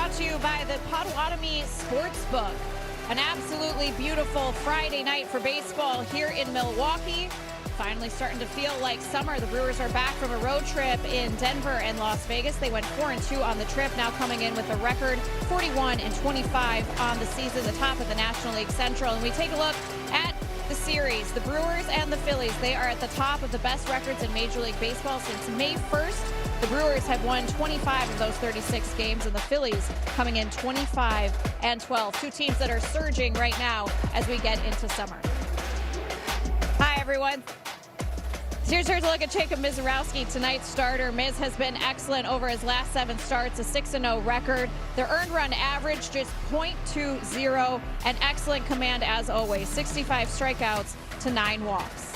brought to you by the Potawatomi Sportsbook. An absolutely beautiful Friday night for baseball here in Milwaukee. Finally starting to feel like summer. The Brewers are back from a road trip in Denver and Las Vegas. They went 4-2 on the trip, now coming in with a record 41-25 on the season, the top of the National League Central. And we take a look at the series. The Brewers and the Phillies, they are at the top of the best records in Major League Baseball since May 1st. The Brewers have won 25 of those 36 games, and the Phillies coming in 25-12. Two teams that are surging right now as we get into summer. Hi, everyone. Here's a look at Jacob Misiorowski, tonight's starter. Miz has been excellent over his last 7 starts, a 6-0 record. The earned run average just .20, and excellent command as always. 65 strikeouts to 9 walks.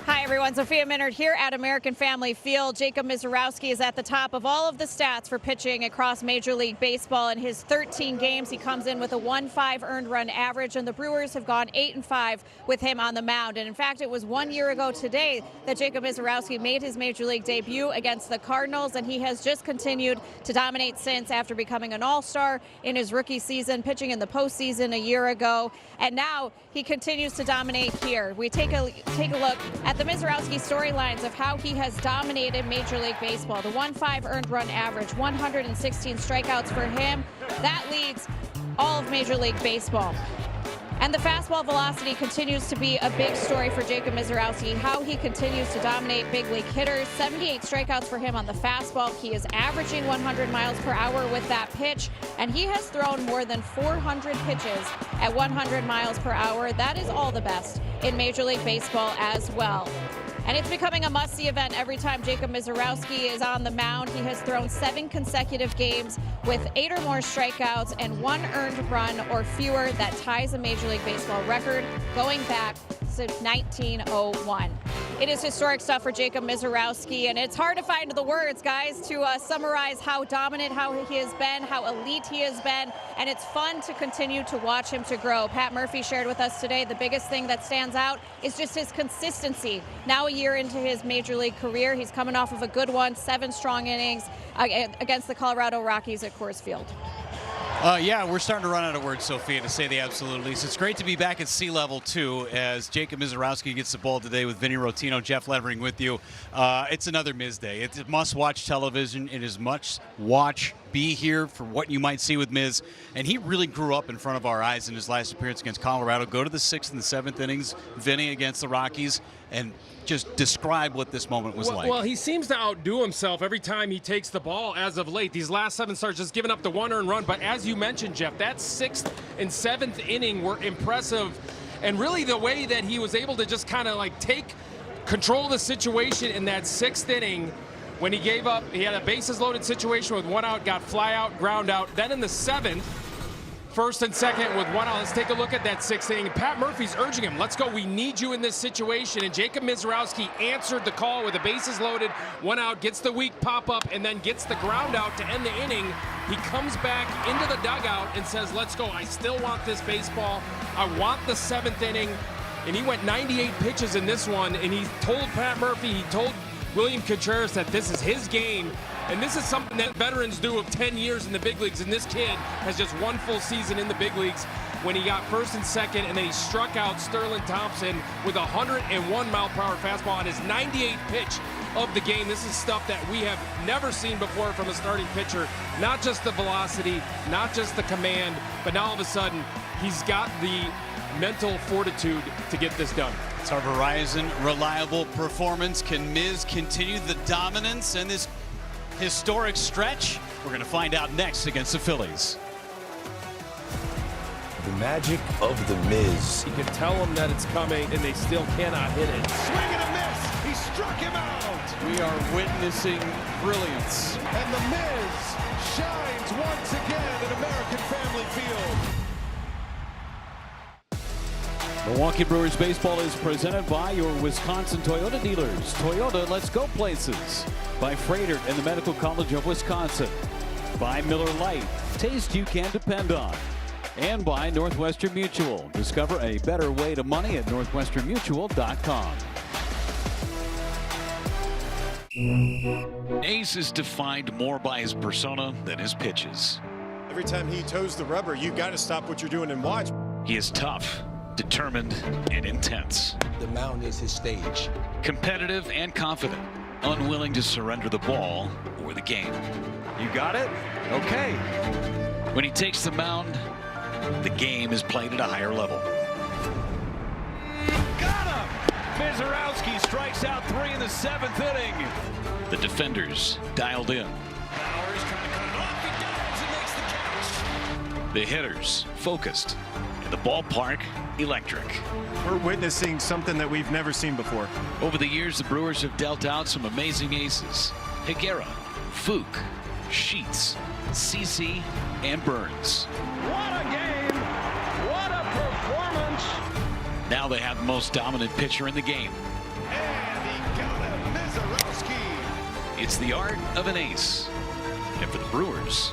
Hi, everyone. Sophia Minard here at American Family Field. Jacob Misiorowski is at the top of all of the stats for pitching across Major League Baseball. In his 13 games, he comes in with a 1.5 earned run average, and the Brewers have gone 8-5 with him on the mound. And in fact, it was 1 year ago today that Jacob Misiorowski made his Major League debut against the Cardinals, and he has just continued to dominate since, after becoming an all-star in his rookie season, pitching in the postseason a year ago, and now he continues to dominate here. We take a look at the Misiorowski storylines of how he has dominated Major League Baseball. The 1.5 earned run average, 116 strikeouts for him. That leads all of Major League Baseball. And the fastball velocity continues to be a big story for Jacob Misiorowski, how he continues to dominate big league hitters. 78 strikeouts for him on the fastball. He is averaging 100 miles per hour with that pitch, and he has thrown more than 400 pitches at 100 miles per hour. That is all the best in Major League Baseball as well. And it's becoming a must-see event every time Jacob Misiorowski is on the mound. He has thrown 7 consecutive games with 8 or more strikeouts and 1 earned run or fewer. That ties a Major League Baseball record going back since 1901. It is historic stuff for Jacob Misiorowski, and it's hard to find the words, guys, to summarize how dominant he has been, how elite he has been, and it's fun to continue to watch him to grow. Pat Murphy shared with us today the biggest thing that stands out is just his consistency. Now a year into his Major League career, he's coming off of a good one, 7 strong innings against the Colorado Rockies at Coors Field. Yeah, we're starting to run out of words, Sophia, to say the absolute least. It's great to be back at sea level, too, as Jacob Misiorowski gets the ball today with Vinny Rotino, Jeff Levering with you. It's another Miz Day. It's must-watch television. It is must-watch. Be here for what you might see with Miz. And he really grew up in front of our eyes in his last appearance against Colorado. Go to the 6th and the 7th innings, Vinny against the Rockies, and just describe what this moment was like. Well, he seems to outdo himself every time he takes the ball as of late. These last 7 starts just giving up the 1 earned run. But as you mentioned, Jeff, that 6th and 7th inning were impressive. And really the way that he was able to just kind of like take control of the situation in that 6th inning, when he gave up, he had a bases loaded situation with 1 out, got fly out, ground out. Then in the 7th, 1st and 2nd with 1 out. Let's take a look at that 6th inning. Pat Murphy's urging him, let's go, we need you in this situation. And Jacob Misiorowski answered the call with the bases loaded, 1 out, gets the weak pop-up, and then gets the ground out to end the inning. He comes back into the dugout and says, let's go, I still want this baseball. I want the 7th inning. And he went 98 pitches in this one, and he told Pat Murphy, he told William Contreras that this is his game, and this is something that veterans do of 10 years in the big leagues, and this kid has just 1 full season in the big leagues when he got 1st and 2nd, and then he struck out Sterling Thompson with a 101 mile per hour fastball on his 98th pitch of the game. This is stuff that we have never seen before from a starting pitcher. Not just the velocity, not just the command, but now all of a sudden he's got the mental fortitude to get this done. It's our Verizon reliable performance. Can Miz continue the dominance and this historic stretch? We're going to find out next against the Phillies. The magic of the Miz. You can tell them that it's coming, and they still cannot hit it. Swing and a miss. He struck him out. We are witnessing brilliance. And the Miz shines once again at American Family Field. Milwaukee Brewers baseball is presented by your Wisconsin Toyota dealers. Toyota, let's go places. By Freighter and the Medical College of Wisconsin. By Miller Lite, taste you can depend on. And by Northwestern Mutual. Discover a better way to money at northwesternmutual.com. Ace is defined more by his persona than his pitches. Every time he toes the rubber, you've got to stop what you're doing and watch. He is tough, determined, and intense. The mound is his stage. Competitive and confident, unwilling to surrender the ball or the game. You got it? Okay. When he takes the mound, the game is played at a higher level. Got him! Mizorowski strikes out 3 in the 7th inning. The defenders dialed in. Bowers trying to cut it off. He dives and makes the catch. The hitters focused. And the ballpark electric. We're witnessing something that we've never seen before. Over the years, the Brewers have dealt out some amazing aces. Higuera, Fook, Sheets, CC, and Burns. What a game! What a performance! Now they have the most dominant pitcher in the game. And he got him, Mizorowski. It's the art of an ace. And for the Brewers,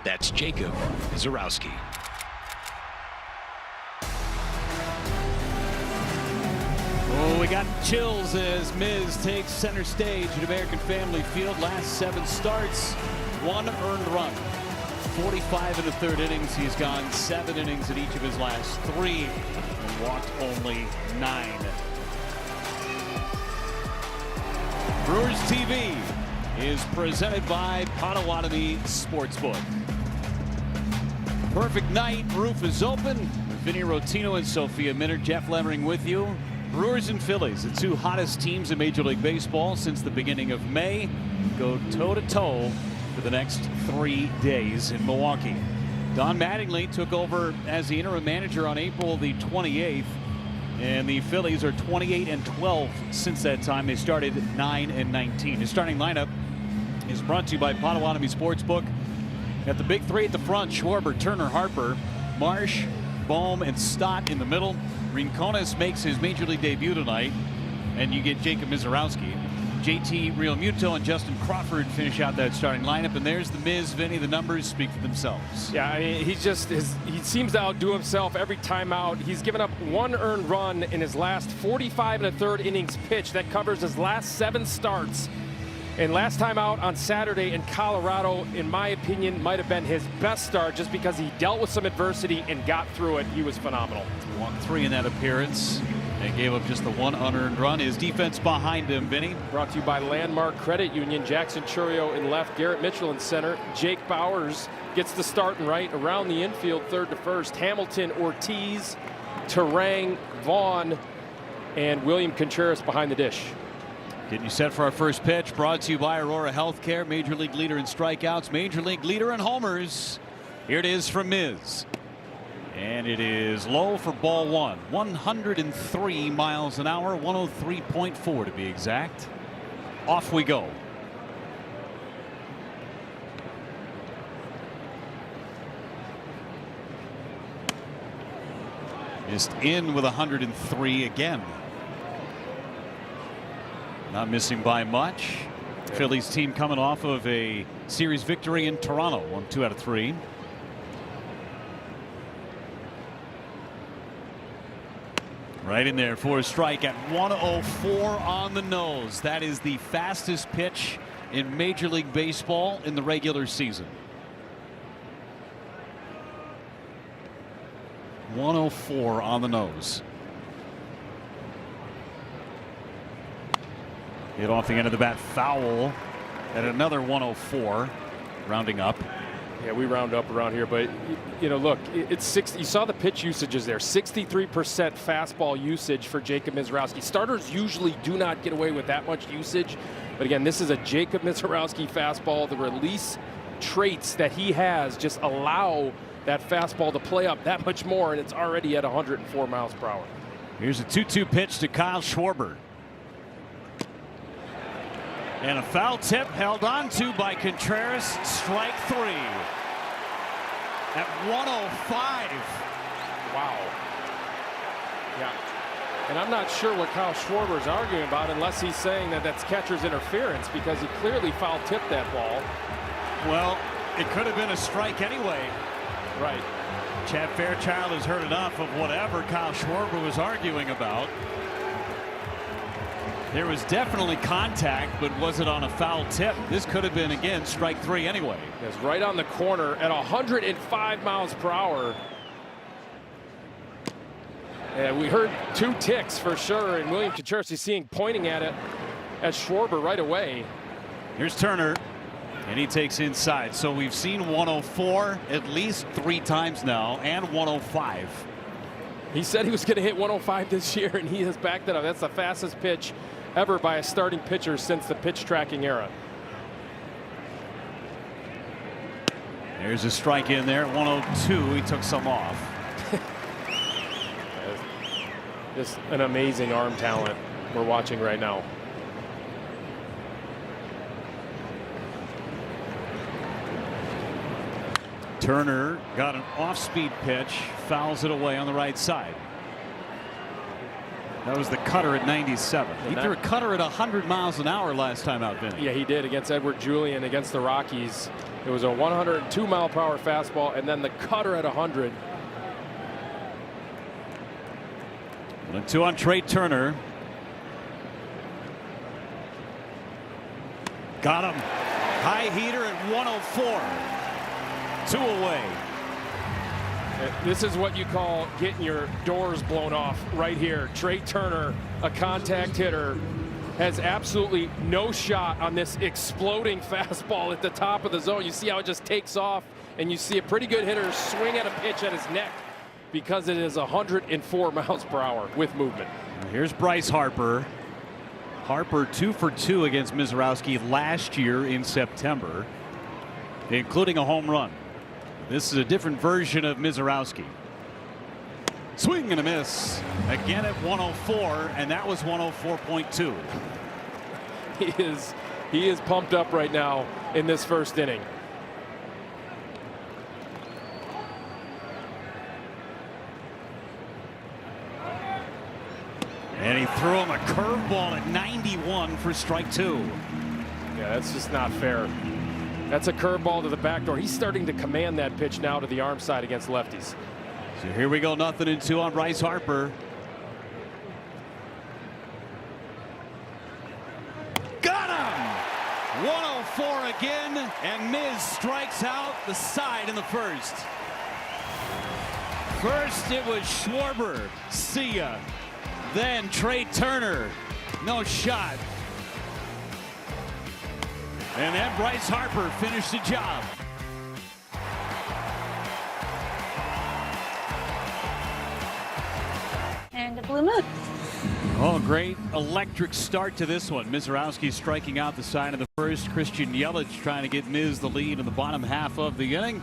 that's Jacob Mizorowski. Oh, we got chills as Miz takes center stage at American Family Field. Last 7 starts, 1 earned run. 45 in the 3rd innings. He's gone 7 innings in each of his last 3 and walked only 9. Brewers TV is presented by Potawatomi Sportsbook. Perfect night. Roof is open. Vinny Rotino and Sophia Minner. Jeff Lemmering with you. Brewers and Phillies, the 2 hottest teams in Major League Baseball since the beginning of May, go toe-to-toe for the next 3 days in Milwaukee. Don Mattingly took over as the interim manager on April the 28th, and the Phillies are 28-12 since that time. They started 9-19. His starting lineup is brought to you by Potawatomi Sportsbook. Got the big 3 at the front: Schwarber, Turner, Harper, Marsh, Bohm, and Stott in the middle. Rincones makes his Major League debut tonight, and you get Jacob Mizorowski. JT Realmuto and Justin Crawford finish out that starting lineup, and there's the Miz. Vinny, the numbers speak for themselves. Yeah, I mean, he seems to outdo himself every time out. He's given up 1 earned run in his last 45 1/3 innings pitched. That covers his last 7 starts. And last time out on Saturday in Colorado, in my opinion, might have been his best start just because he dealt with some adversity and got through it. He was phenomenal. Walked 3 in that appearance and gave up just the 1 unearned run. His defense behind him, Vinny. Brought to you by Landmark Credit Union. Jackson Churio in left, Garrett Mitchell in center. Jake Bowers gets the start and right around the infield, 3rd to 1st. Hamilton, Ortiz, Terang, Vaughn, and William Contreras behind the dish. Getting you set for our first pitch, brought to you by Aurora Healthcare, Major League leader in strikeouts, Major League leader in homers. Here it is from Miz. And it is low for ball 1. 103 miles an hour, 103.4 to be exact. Off we go. Just in with 103 again. Not missing by much. Phillies team coming off of a series victory in Toronto. Won 2 out of 3. Right in there for a strike at 104 on the nose. That is the fastest pitch in Major League Baseball in the regular season. 104 on the nose. Hit off the end of the bat foul at another 104, rounding up. Yeah, we round up around here, but you know, look, it's 60. You saw the pitch usages there. 63% fastball usage for Jacob Mizorowski. Starters usually do not get away with that much usage, but again, this is a Jacob Mizorowski fastball. The release traits that he has just allow that fastball to play up that much more, and it's already at 104 miles per hour. Here's a 2-2 pitch to Kyle Schwarber. And a foul tip held on to by Contreras. Strike 3 at 105. Wow. Yeah. And I'm not sure what Kyle Schwarber is arguing about unless he's saying that that's catcher's interference, because he clearly foul tipped that ball. Well, it could have been a strike anyway. Right. Chad Fairchild has heard enough of whatever Kyle Schwarber was arguing about. There was definitely contact, but was it on a foul tip? This could have been, again, strike 3 anyway. It's right on the corner at 105 miles per hour. And we heard 2 ticks for sure, and William Kocherski pointing at it at Schwarber right away. Here's Turner, and he takes inside. So we've seen 104 at least 3 times now, and 105. He said he was going to hit 105 this year, and he has backed it up. That's the fastest pitch ever by a starting pitcher since the pitch tracking era. There's a strike in there at 102. He took some off. Just an amazing arm talent we're watching right now. Turner got an off-speed pitch, fouls it away on the right side. That was the cutter at 97. He threw a cutter at 100 miles an hour last time out, Vinny. Yeah, he did against Edward Julian against the Rockies. It was a 102 mile per hour fastball, and then the cutter at 100. 1-2 on Trey Turner. Got him. High heater at 104. 2 away. This is what you call getting your doors blown off right here. Trey Turner, a contact hitter, has absolutely no shot on this exploding fastball at the top of the zone. You see how it just takes off, and you see a pretty good hitter swing at a pitch at his neck because it is 104 miles per hour with movement. Here's Bryce Harper. Harper 2 for 2 against Mizorowski last year in September, including a home run. This is a different version of Mizorowski. Swing and a miss again at 104, and that was 104.2. He is pumped up right now in this first inning. And he threw him a curveball at 91 for strike 2. Yeah, that's just not fair. That's a curveball to the back door. He's starting to command that pitch now to the arm side against lefties. So here we go, 0-2 on Bryce Harper. Got him! 104 again, and Miz strikes out the side in the first. First it was Schwarber. See ya. Then Trey Turner. No shot. And then Bryce Harper finished the job. And a blue moon. Oh, great electric start to this one. Mizorowski striking out the side of the first. Christian Yelich trying to get Miz the lead in the bottom half of the inning.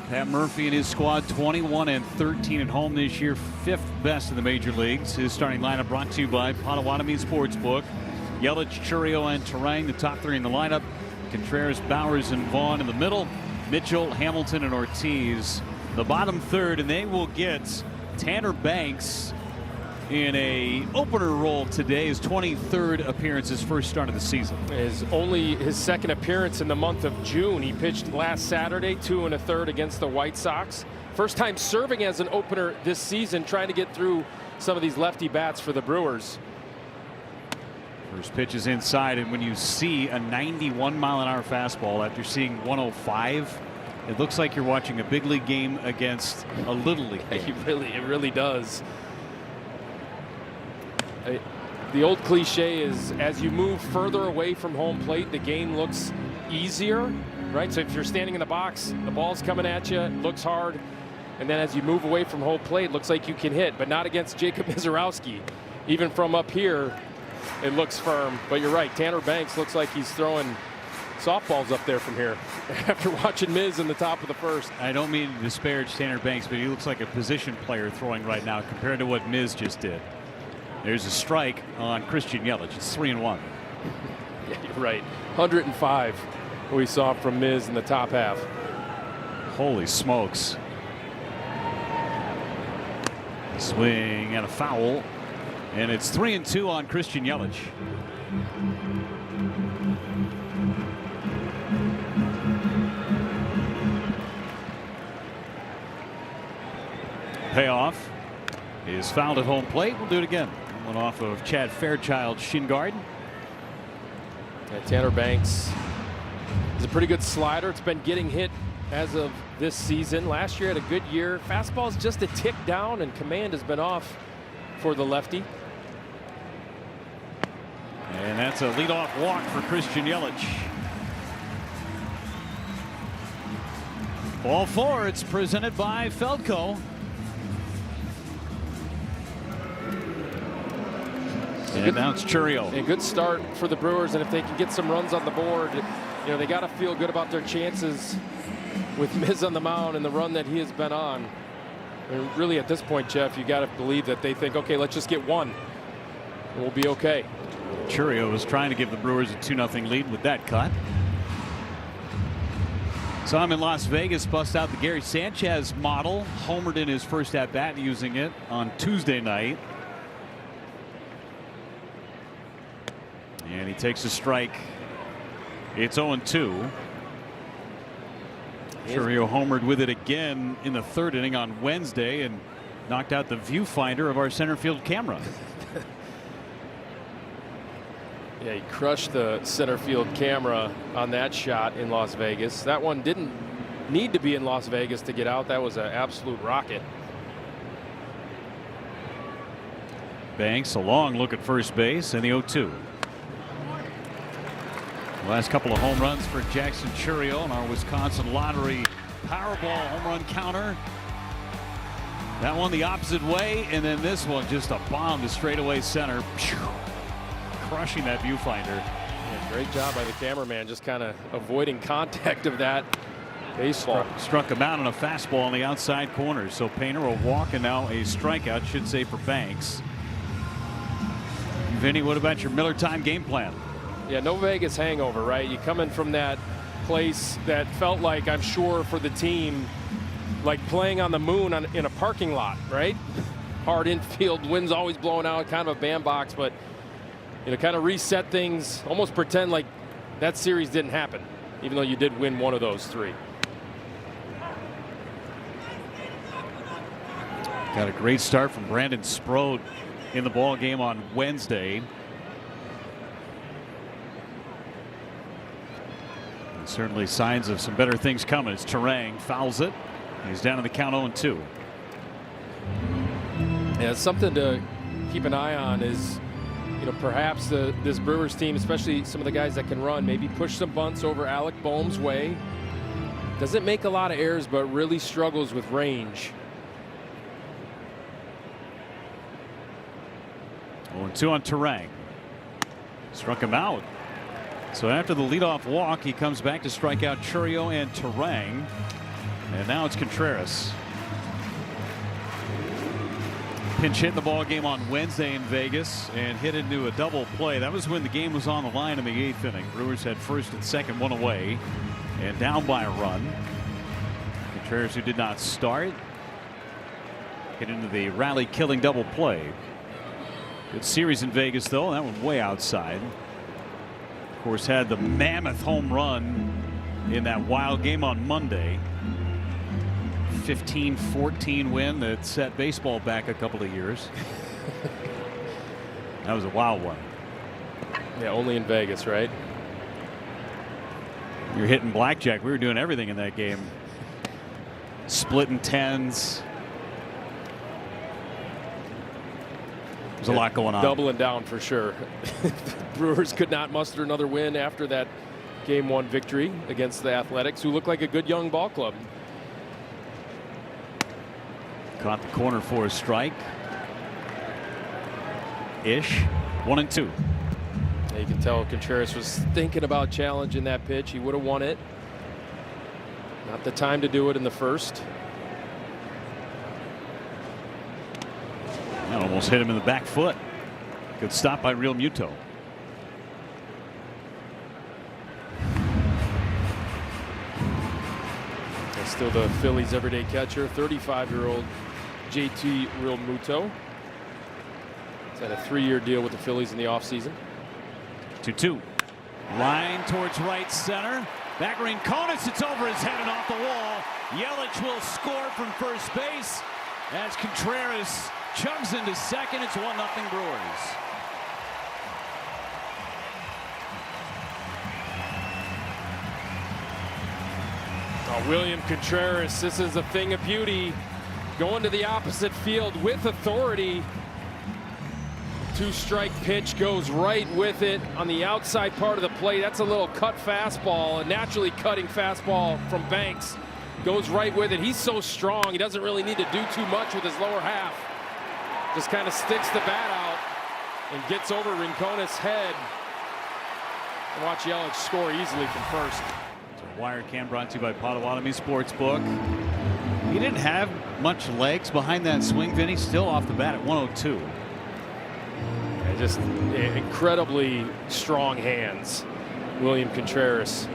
Pat Murphy and his squad 21-13 at home this year, 5th best in the major leagues. His starting lineup brought to you by Potawatomi Sportsbook. Yelich, Churio, and Terang, the top 3 in the lineup. Contreras, Bowers, and Vaughn in the middle. Mitchell, Hamilton, and Ortiz the bottom third, and they will get Tanner Banks in a opener role today. His 23rd appearance, his first start of the season. Only his second appearance in the month of June. He pitched last Saturday, 2 1/3 against the White Sox. First time serving as an opener this season, trying to get through some of these lefty bats for the Brewers. First pitch is inside, and when you see a 91-mile-an-hour fastball after seeing 105, it looks like you're watching a big league game against a little league game. It really does. The old cliche is, as you move further away from home plate, the game looks easier, right? So if you're standing in the box, the ball's coming at you, it looks hard, and then as you move away from home plate, it looks like you can hit, but not against Jacob Mizorowski. Even from up here, it looks firm. But you're right, Tanner Banks looks like he's throwing softballs up there from here after watching Miz in the top of the first. I don't mean to disparage Tanner Banks, but he looks like a position player throwing right now compared to what Miz just did. There's a strike on Christian Yelich. It's 3-1. Yeah, you're right. 105 we saw from Miz in the top half. Holy smokes. Swing and a foul. And it's 3-2 on Christian Yelich. Payoff is fouled at home plate. We'll do it again. One off of Chad Fairchild's shin guard. Yeah, Tanner Banks is a pretty good slider. It's been getting hit as of this season. Last year had a good year. Fastball's just a tick down, and command has been off for the lefty. And that's a leadoff walk for Christian Yelich. Ball 4. It's presented by Feldco. And now it's Chourio. A good start for the Brewers, and if they can get some runs on the board, you know, they got to feel good about their chances with Miz on the mound and the run that he has been on. And really, at this point, Jeff, you got to believe that they think, okay, let's just get one, and we'll be okay. Chourio was trying to give the Brewers a 2-0 lead with that cut. So I'm in Las Vegas, bust out the Gary Sanchez model, homered in his first at bat using it on Tuesday night. And he takes a strike. It's 0-2. Chourio homered with it again in the 3rd inning on Wednesday and knocked out the viewfinder of our center field camera. Yeah, he crushed the center field camera on that shot in Las Vegas. That one didn't need to be in Las Vegas to get out. That was an absolute rocket. Banks a long look at first base and the 0-2. Last couple of home runs for Jackson Chourio in our Wisconsin Lottery Powerball home run counter. That one the opposite way, and then this one just a bomb to straightaway center. Crushing that viewfinder. Yeah, great job by the cameraman, just kind of avoiding contact of that baseball. Struck him out on a fastball on the outside corner. So Painter will walk, and now a strikeout, should say, for Banks. Vinny, what about your Miller time game plan? Yeah, no Vegas hangover, right? You come in from that place that felt like, I'm sure, for the team, like playing on the moon in a parking lot, right? Hard infield, wind's always blowing out, kind of a bandbox, but you know, kind of reset things, almost pretend like that series didn't happen, even though you did win one of those 3. Got a great start from Brandon Sprode in the ball game on Wednesday. And certainly signs of some better things coming. It's Terang fouls it. He's down in the count 0-2. Yeah, something to keep an eye on is, you know, perhaps this Brewers team, especially some of the guys that can run, maybe push some bunts over Alec Boehm's way. Doesn't make a lot of errors, but really struggles with range. 0-2 on Terang. Struck him out. So after the leadoff walk, he comes back to strike out Chourio and Terang. And now it's Contreras. Pinch hit in the ball game on Wednesday in Vegas and hit into a double play. That was when the game was on the line in the 8th inning. Brewers had first and second, one away, and down by a run. Contreras, who did not start, hit into the rally killing double play. Good series in Vegas, though. That one way outside. Of course, had the mammoth home run in that wild game on Monday. 15-14 win that set baseball back a couple of years. That was a wild one. Yeah, only in Vegas, right? You're hitting blackjack. We were doing everything in that game. Splitting tens. There's a lot going on. Doubling down for sure. Brewers could not muster another win after that Game 1 victory against the Athletics, who look like a good young ball club. Caught the corner for a strike. Ish. 1-2. Yeah, you can tell Contreras was thinking about challenging that pitch. He would have won it. Not the time to do it in the first. That almost hit him in the back foot. Good stop by Real Muto. That's still the Phillies everyday catcher, 35-year-old JT Real Muto. He's had a 3-year deal with the Phillies in the offseason. 2-2. Line towards right center. Back Rincones. It's over his head and off the wall. Yelich will score from first base as Contreras chugs into second. It's 1-0 Brewers. William Contreras, this is a thing of beauty. Going to the opposite field with authority. 2-strike pitch goes right with it on the outside part of the plate. That's a little cut fastball, a naturally cutting fastball from Banks. Goes right with it. He's so strong, he doesn't really need to do too much with his lower half. Just kind of sticks the bat out and gets over Rincones' head. And watch Yelich score easily from first. Wire cam brought to you by Potawatomi Sportsbook. He didn't have much legs behind that swing, Vinny. Still off the bat at 102. Yeah, just incredibly strong hands. William Contreras.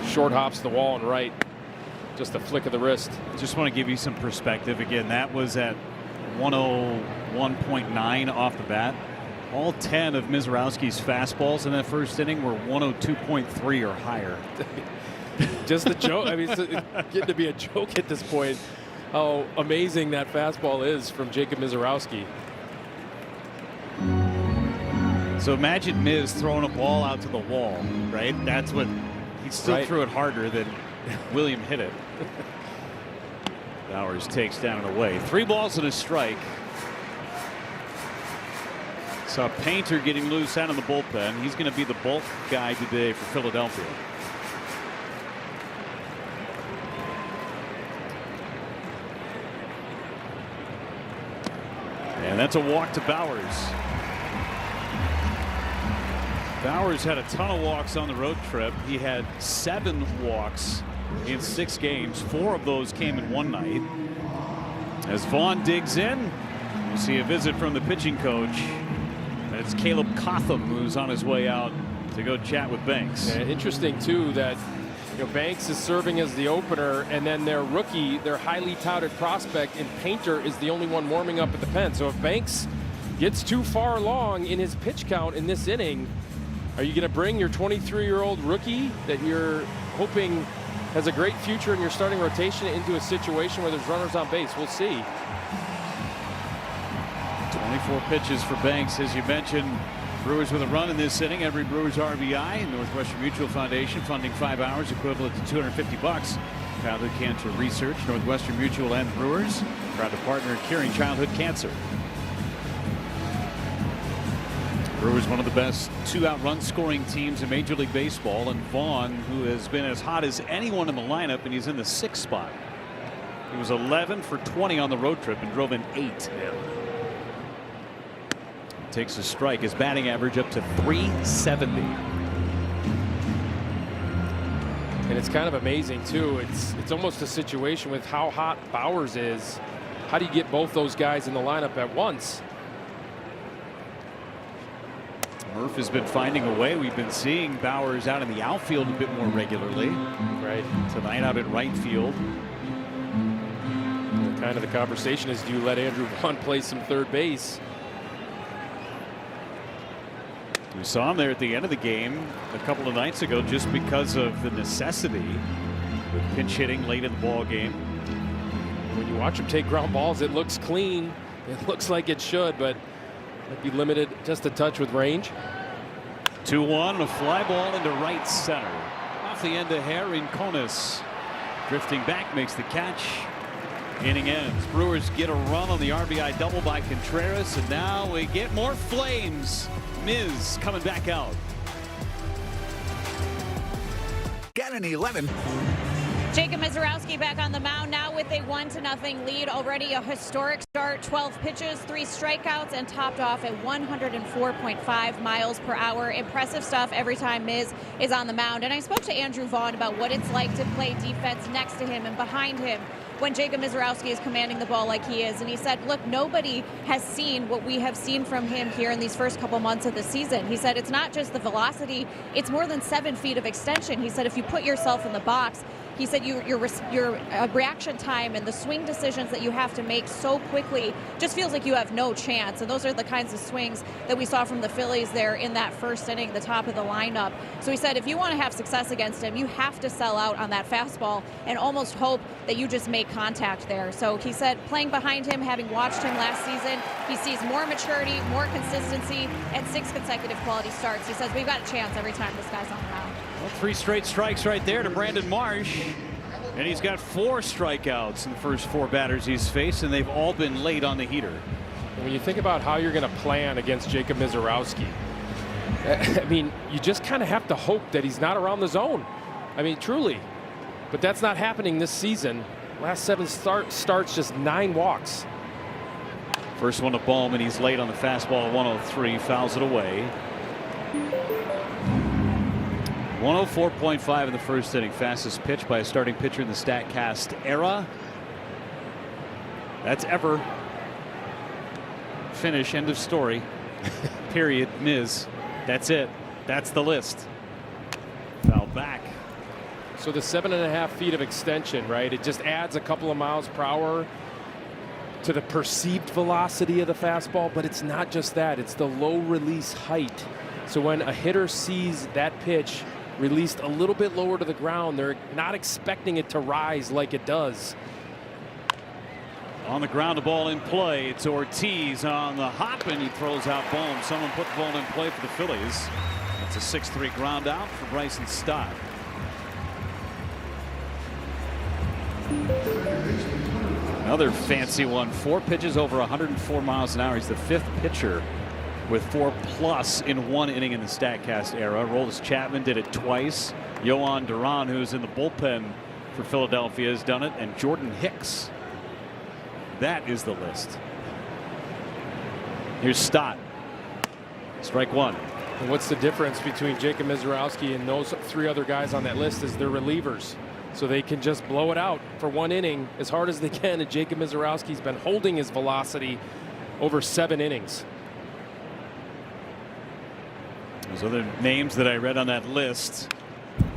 Short hops the wall and right. Just a flick of the wrist. Just want to give you some perspective. Again, that was at 101.9 off the bat. All 10 of Mizorowski's fastballs in that first inning were 102.3 or higher. Just a joke. I mean, it's getting to be a joke at this point. How amazing that fastball is from Jacob Mizorowski. So imagine Miz throwing a ball out to the wall, right? That's what he still threw it harder than William hit it. Bowers takes down and away. 3 balls and a strike. Saw Painter getting loose out of the bullpen. He's going to be the bulk guy today for Philadelphia. And that's a walk to Bowers. Bowers had a ton of walks on the road trip. He had 7 walks in 6 games. 4 of those came in one night. As Vaughn digs in, we'll see a visit from the pitching coach. It's Caleb Cotham who's on his way out to go chat with Banks. Yeah, interesting too that Banks is serving as the opener, and then their rookie, their highly touted prospect, and Painter is the only one warming up at the pen. So if Banks gets too far along in his pitch count in this inning, are you going to bring your 23-year-old rookie that you're hoping has a great future in your starting rotation into a situation where there's runners on base? We'll see. 24 pitches for Banks, as you mentioned. Brewers with a run in this inning. Every Brewers RBI. Northwestern Mutual Foundation funding 5 hours, equivalent to $250. Childhood Cancer Research, Northwestern Mutual and the Brewers. Proud to partner in curing childhood cancer. Brewers, one of the best 2-out run scoring teams in Major League Baseball, and Vaughn, who has been as hot as anyone in the lineup, and he's in the 6th spot. He was 11 for 20 on the road trip and drove in 8. Takes a strike. His batting average up to .370. And it's kind of amazing too. It's almost a situation with how hot Bowers is. How do you get both those guys in the lineup at once? Murph has been finding a way. We've been seeing Bowers out in the outfield a bit more regularly. Right. Tonight out at right field. And kind of the conversation is, do you let Andrew Vaughn play some third base? We saw him there at the end of the game a couple of nights ago just because of the necessity with pinch hitting late in the ball game. When you watch him take ground balls, it looks clean. It looks like it should, but might be limited just a touch with range. 2-1, a fly ball into right center. Off the end of Rincones. Drifting back, makes the catch. Inning ends. Brewers get a run on the RBI double by Contreras, and now we get more flames. Miz coming back out. Got an 11. Jacob Mizorowski back on the mound now with a 1-0 lead. Already a historic start. 12 pitches, 3 strikeouts, and topped off at 104.5 miles per hour. Impressive stuff every time Miz is on the mound. And I spoke to Andrew Vaughn about what it's like to play defense next to him and behind him when Jacob Mizorowski is commanding the ball like he is. And he said, look, nobody has seen what we have seen from him here in these first couple months of the season. He said it's not just the velocity, it's more than 7 feet of extension. He said if you put yourself in the box, he said your reaction time and the swing decisions that you have to make so quickly just feels like you have no chance. And those are the kinds of swings that we saw from the Phillies there in that first inning, the top of the lineup. So he said if you want to have success against him, you have to sell out on that fastball and almost hope that you just make contact there. So he said playing behind him, having watched him last season, he sees more maturity, more consistency, and 6 consecutive quality starts. He says we've got a chance every time this guy's on the mound. Well, 3 straight strikes right there to Brandon Marsh. And he's got 4 strikeouts in the first 4 batters he's faced, and they've all been late on the heater. And when you think about how you're going to plan against Jacob Misiorowski, I mean, you just kind of have to hope that he's not around the zone. I mean, truly. But that's not happening this season. Last 7 starts, just 9 walks. First one to Bohm, and he's late on the fastball at 103, fouls it away. 104.5 in the first inning. Fastest pitch by a starting pitcher in the StatCast era. That's ever. Finish. End of story. Period. Miz. That's it. That's the list. Foul back. So the 7.5 feet of extension, right? It just adds a couple of miles per hour to the perceived velocity of the fastball, but it's not just that. It's the low release height. So when a hitter sees that pitch released a little bit lower to the ground, they're not expecting it to rise like it does. On the ground, the ball in play. It's Ortiz on the hop, and he throws out Bohm. Someone put the ball in play for the Phillies. That's a 6-3 ground out for Bryson Stott. Another fancy one. 4 pitches over 104 miles an hour. He's the 5th pitcher with 4+ in 1 inning in the StatCast era. Aroldis Chapman did it twice. Yohan Duran, who's in the bullpen for Philadelphia, has done it, and Jordan Hicks. That is the list. Here's Stott. Strike 1. And what's the difference between Jacob Misiorowski and those 3 other guys on that list is they're relievers. So they can just blow it out for 1 inning as hard as they can. And Jacob Misiorowski's been holding his velocity over 7 innings. Those other names that I read on that list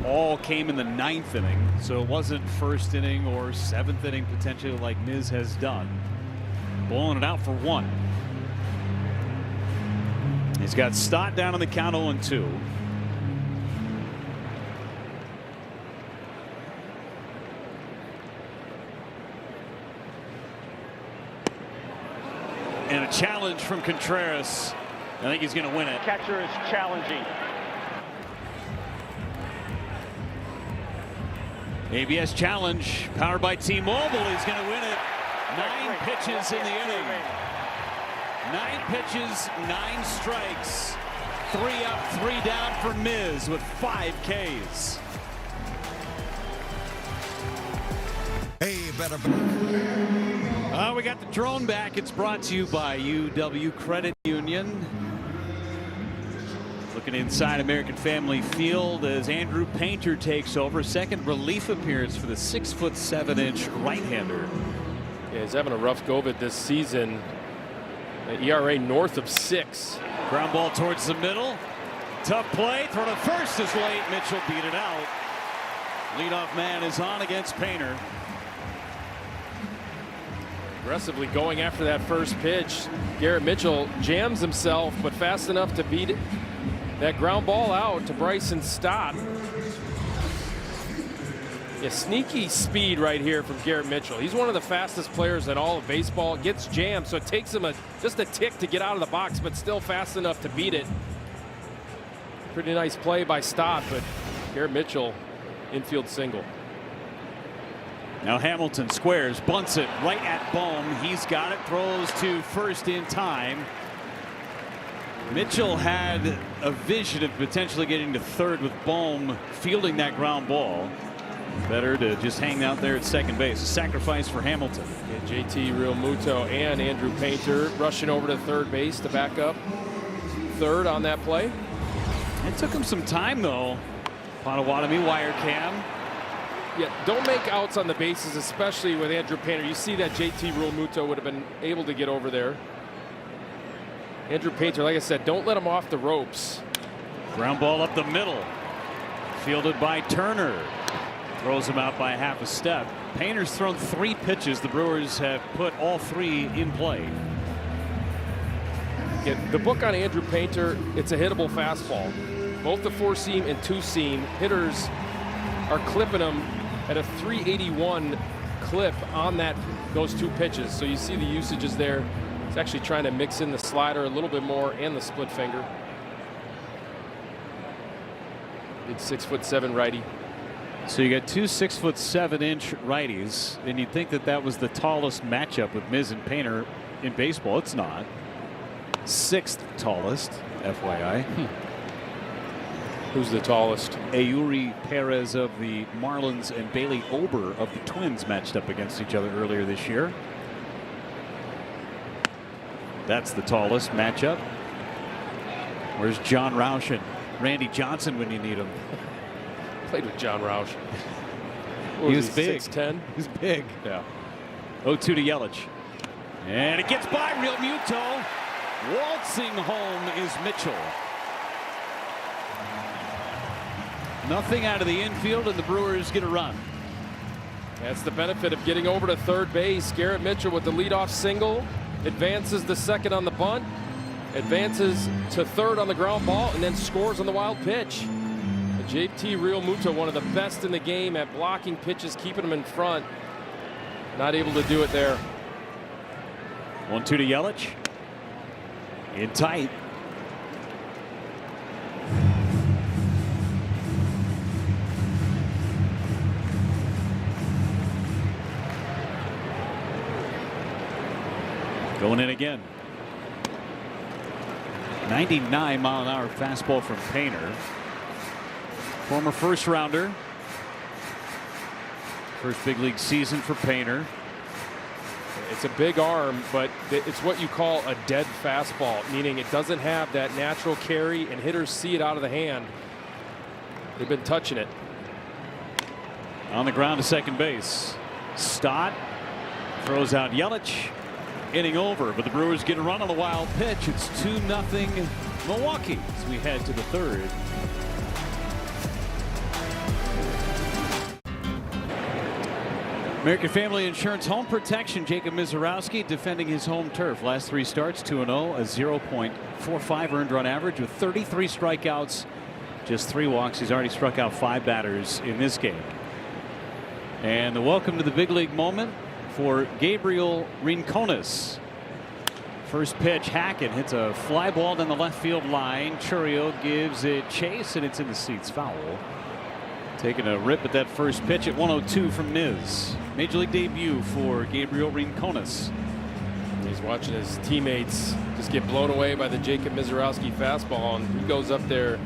all came in the 9th inning. So it wasn't first inning or 7th inning potentially like Miz has done. Blowing it out for 1. He's got Stott down on the count 0-2. And a challenge from Contreras. I think he's going to win it. Catcher is challenging. ABS challenge powered by T-Mobile. He's going to win it. 9 pitches in the inning. 9 pitches, 9 strikes. 3 up, 3 down for Miz with 5 Ks. Hey, better. We got the drone back. It's brought to you by UW Credit Union. Looking inside American Family Field as Andrew Painter takes over. Second relief appearance for the 6'7" right-hander. Yeah, he's having a rough go of it this season. An ERA north of 6. Ground ball towards the middle. Tough play. Throw to first is late. Mitchell beat it out. Leadoff man is on against Painter. Aggressively going after that first pitch. Garrett Mitchell jams himself, but fast enough to beat it. That ground ball out to Bryson Stott. Yeah, sneaky speed right here from Garrett Mitchell. He's one of the fastest players in all of baseball. Gets jammed, so it takes him just a tick to get out of the box, but still fast enough to beat it. Pretty nice play by Stott, but Garrett Mitchell, infield single. Now Hamilton squares, bunts it right at Bohm. He's got it, throws to first in time. Mitchell had a vision of potentially getting to third with Bohm fielding that ground ball. Better to just hang out there at second base. A sacrifice for Hamilton. Yeah, JT Realmuto and Andrew Painter rushing over to third base to back up third on that play. It took him some time though. Potawatomi wire cam. Yeah, don't make outs on the bases, especially with Andrew Painter. You see that JT Realmuto would have been able to get over there. Andrew Painter, like I said, don't let him off the ropes. Ground ball up the middle. Fielded by Turner. Throws him out by half a step. Painter's thrown 3 pitches. The Brewers have put all 3 in play. Yeah, the book on Andrew Painter, it's a hittable fastball. Both the 4-seam and 2-seam hitters are clipping them at a 381 clip on those 2 pitches. So you see the usages there. He's actually trying to mix in the slider a little bit more and the split finger. Big 6'7" righty. So you got 2 6'7" righties, and you'd think that was the tallest matchup with Miz and Painter in baseball. It's not. 6th tallest, FYI. Who's the tallest? Eury Perez of the Marlins and Bailey Ober of the Twins matched up against each other earlier this year. That's the tallest matchup. Where's John Roush and Randy Johnson when you need him? Played with John Roush. He was big. 6'10". He's big. Yeah. 0-2 to Yelich. And it gets by Real Muto. Waltzing home is Mitchell. Nothing out of the infield, and the Brewers get a run. That's the benefit of getting over to third base. Garrett Mitchell with the leadoff single. Advances the second on the bunt. Advances to third on the ground ball, and then scores on the wild pitch. JT Realmuto, one of the best in the game at blocking pitches, keeping them in front. Not able to do it there. 1-2 to Yelich. In tight. Going in again. 99-mile-an-hour fastball from Painter. Former first rounder. First big league season for Painter. It's a big arm, but it's what you call a dead fastball, meaning it doesn't have that natural carry, and hitters see it out of the hand. They've been touching it. On the ground to second base. Stott throws out Yelich. Inning over, but the Brewers get a run on the wild pitch. It's 2-0 Milwaukee as we head to the third. American Family Insurance Home Protection. Jacob Mizorowski defending his home turf. Last 3 starts, 2-0, a 0.45 earned run average with 33 strikeouts, just 3 walks. He's already struck out 5 batters in this game. And the welcome to the big league moment for Gabriel Rincones. First pitch, Hackett hits a fly ball down the left field line. Churio gives it chase, and it's in the seats, foul. Taking a rip at that first pitch at 102 from Miz. Major league debut for Gabriel Rincones. He's watching his teammates just get blown away by the Jacob Mizorowski fastball, and he goes up there,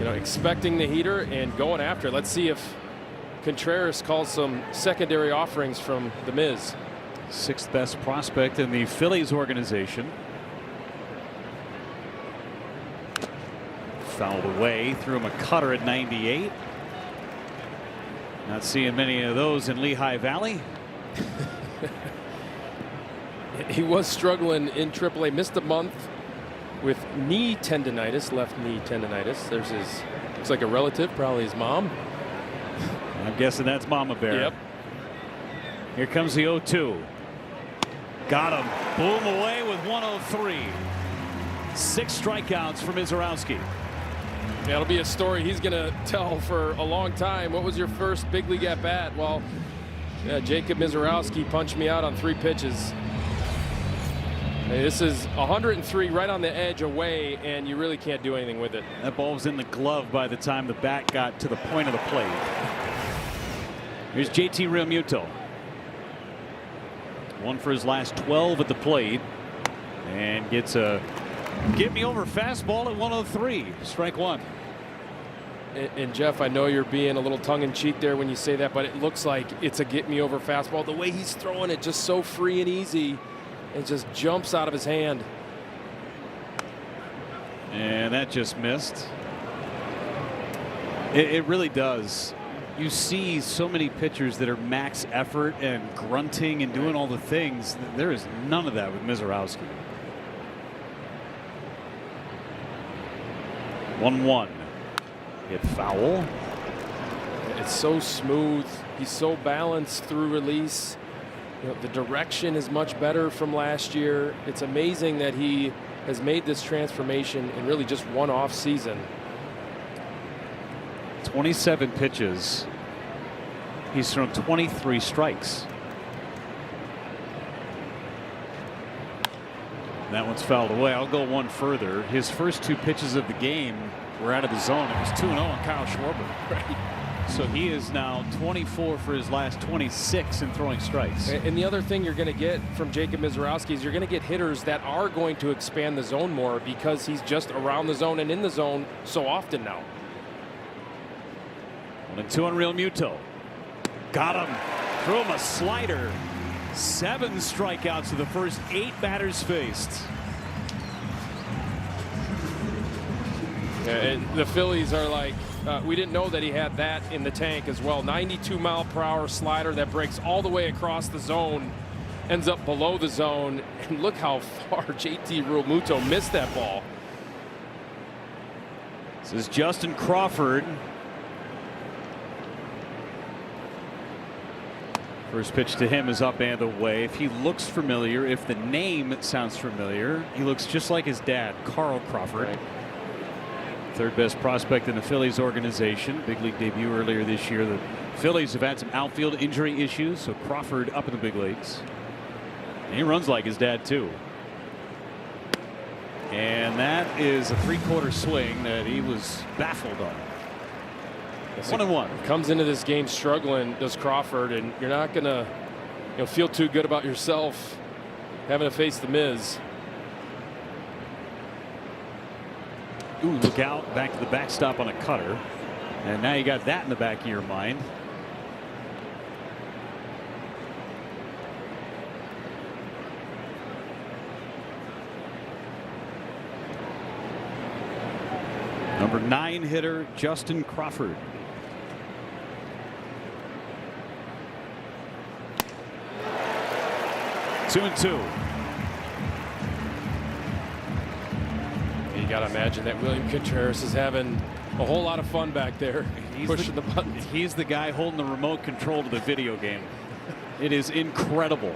expecting the heater and going after it. Let's see if Contreras calls some secondary offerings from the Miz. 6th best prospect in the Phillies organization. Fouled away, threw him a cutter at 98. Not seeing many of those in Lehigh Valley. He was struggling in AAA, missed a month with knee tendonitis, left knee tendonitis. There's his, looks like a relative, probably his mom. I'm guessing that's Mama Bear. Yep. Here comes the 0-2. Got him. Boom away with 103. 6 strikeouts for Mizorowski. That'll be a story he's going to tell for a long time. What was your first big league at bat? Well, Jacob Mizorowski punched me out on 3 pitches. Hey, this is 103 right on the edge away, and you really can't do anything with it. That ball was in the glove by the time the bat got to the point of the plate. Here's JT Realmuto. 1 for his last 12 at the plate, and gets a get me over fastball at 103. Strike 1. And Jeff, I know you're being a little tongue-in-cheek there when you say that, but it looks like it's a get me over fastball. The way he's throwing it, just so free and easy, it just jumps out of his hand. And that just missed. It really does. You see so many pitchers that are max effort and grunting and doing all the things. There is none of that with Mizorowski. 1-1. Hit foul. It's so smooth. He's so balanced through release. You know, the direction is much better from last year. It's amazing that he has made this transformation in really just one off season. 27 pitches. He's thrown 23 strikes. That one's fouled away. I'll go one further. His first 2 pitches of the game were out of the zone. It was 2-0 on Kyle Schwarber. Right. So he is now 24 for his last 26 in throwing strikes. And the other thing you're going to get from Jacob Misiorowski is you're going to get hitters that are going to expand the zone more because he's just around the zone and in the zone so often now. 1-2 on Real Muto. Got him. Threw him a slider. 7 strikeouts of the first 8 batters faced. And the Phillies are like, we didn't know that he had that in the tank as well. 92-mile-per-hour slider that breaks all the way across the zone, ends up below the zone, and look how far JT Realmuto missed that ball. This is Justin Crawford. First pitch to him is up and away. If he looks familiar, if the name sounds familiar, he looks just like his dad, Carl Crawford. Right. Third best prospect in the Phillies organization. Big league debut earlier this year. The Phillies have had some outfield injury issues, so Crawford up in the big leagues. And he runs like his dad too. And that is a 3/4 swing that he was baffled on. 1-1. Comes into this game struggling, does Crawford, and you're not gonna feel too good about yourself having to face the Miz. Ooh, look out, back to the backstop on a cutter. And now you got that in the back of your mind. Number 9 hitter, Justin Crawford. Two and two. You got to imagine that William Contreras is having a whole lot of fun back there, pushing the buttons. He's the guy holding the remote control to the video game. It is incredible.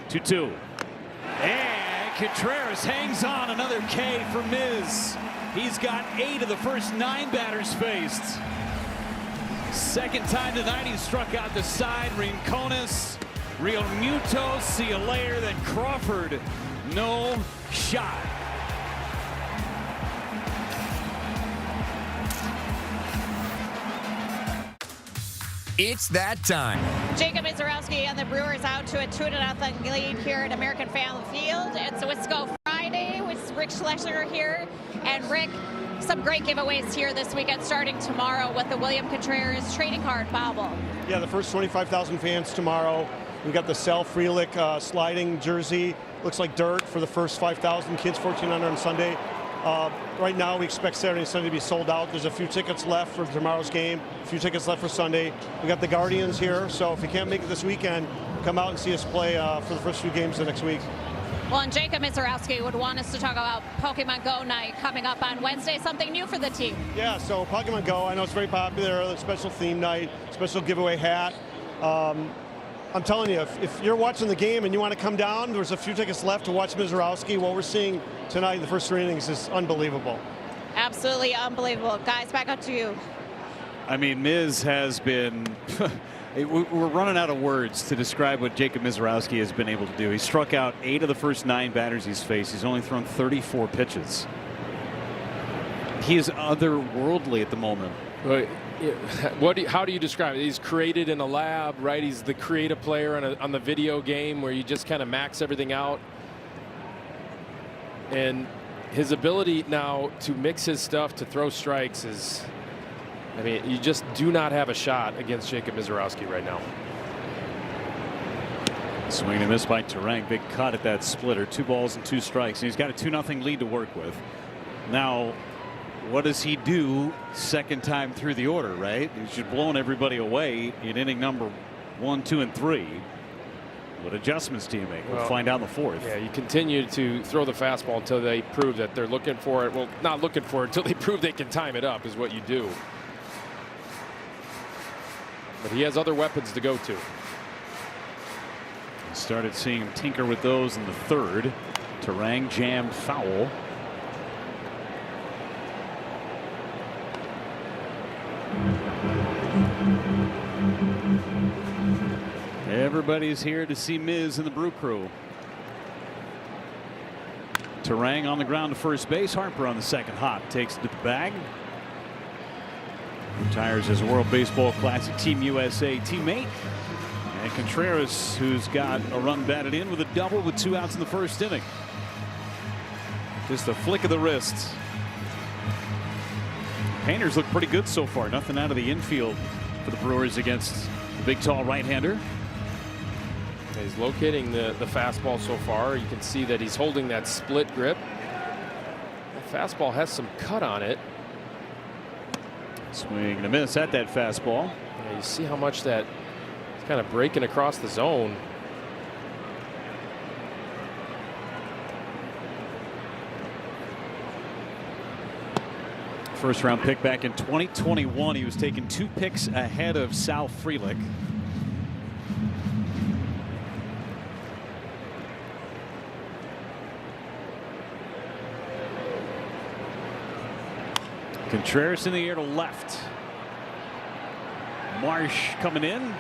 2-2. And Contreras hangs on. Another K for Miz. He's got 8 of the first 9 batters faced. Second time tonight he struck out the side. Rincones, Real Muto, see you later. Then Crawford, no shot. It's that time. Jacob Misiorowski and the Brewers out to a 2-0 lead here at American Family Field. It's a Wisco Friday with Rick Schlesinger here. And Rick, some great giveaways here this weekend, starting tomorrow with the William Contreras trading card bauble. Yeah, the first 25,000 fans tomorrow. We got the Sal Frelick sliding jersey. Looks like dirt for the first 5,000 kids, 1,400 on Sunday. Right now, we expect Saturday and Sunday to be sold out. There's a few tickets left for tomorrow's game, a few tickets left for Sunday. We got the Guardians here, so if you can't make it this weekend, come out and see us play for the first few games of next week. Well, and Jacob Misiorowski would want us to talk about Pokemon Go night coming up on Wednesday, something new for the team. Yeah, so Pokemon Go, I know it's very popular, a special theme night, special giveaway hat. I'm telling you, if you're watching the game and you want to come down, there's a few tickets left to watch Misiorowski. What we're seeing tonight in the first 3 innings is unbelievable. Absolutely unbelievable. Guys, back up to you. I mean, Miz has been we're running out of words to describe what Jacob Misiorowski has been able to do. He struck out 8 of the first 9 batters he's faced. He's only thrown 34 pitches. He is otherworldly at the moment. How do you describe it? He's created in a lab, right? He's the creative player on the video game where you just kind of max everything out. And his ability now to mix his stuff to throw strikes is, I mean, you just do not have a shot against Jacob Misiorowski right now. Swing and miss by Terang. Big cut at that splitter. 2 balls and 2 strikes. And he's got a 2-0 lead to work with. Now, what does he do second time through the order, right? He's just blowing everybody away in inning number 1, 2, and 3. What adjustments do you make? We'll find out in the 4th. Yeah, you continue to throw the fastball until they prove that they're looking for it. Well, not looking for it until they prove they can time it up is what you do. But he has other weapons to go to. Started seeing him tinker with those in the third. Turang jammed foul. Everybody's here to see Miz and the Brew Crew. Turang on the ground to first base. Harper on the second hop takes it to the bag. Retires as a World Baseball Classic Team USA teammate. And Contreras, who's got a run batted in with a double with 2 outs in the first inning. Just a flick of the wrist. Painters look pretty good so far. Nothing out of the infield for the Brewers against the big tall right-hander. He's locating the fastball so far. You can see that he's holding that split grip. The fastball has some cut on it. Swing and a miss at that fastball. Yeah, you see how much that is kind of breaking across the zone. First round pick back in 2021. He was taken 2 picks ahead of Sal Frelick. Contreras in the air to left. Marsh coming in.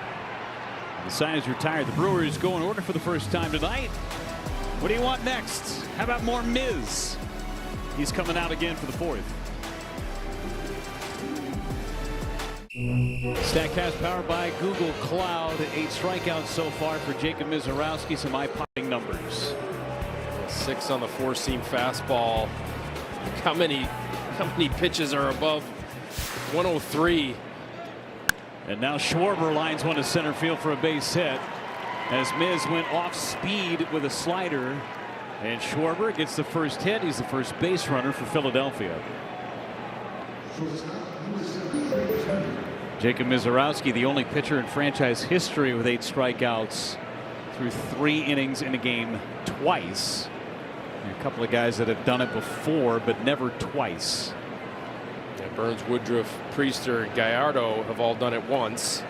The sign is retired. The Brewers go in order for the first time tonight. What do you want next? How about more Miz? He's coming out again for the 4th. Statcast powered by Google Cloud. 8 strikeouts so far for Jacob Mizorowski. Some eye-popping numbers. 6 on the 4-seam fastball. How many pitches are above 103? And now Schwarber lines one to center field for a base hit as Miz went off speed with a slider, and Schwarber gets the first hit. He's the first base runner for Philadelphia. Jacob Mizorowski, the only pitcher in franchise history with 8 strikeouts through 3 innings in a game twice. A couple of guys that have done it before, but never twice. Yeah, Burns, Woodruff, Priester, and Gallardo have all done it once.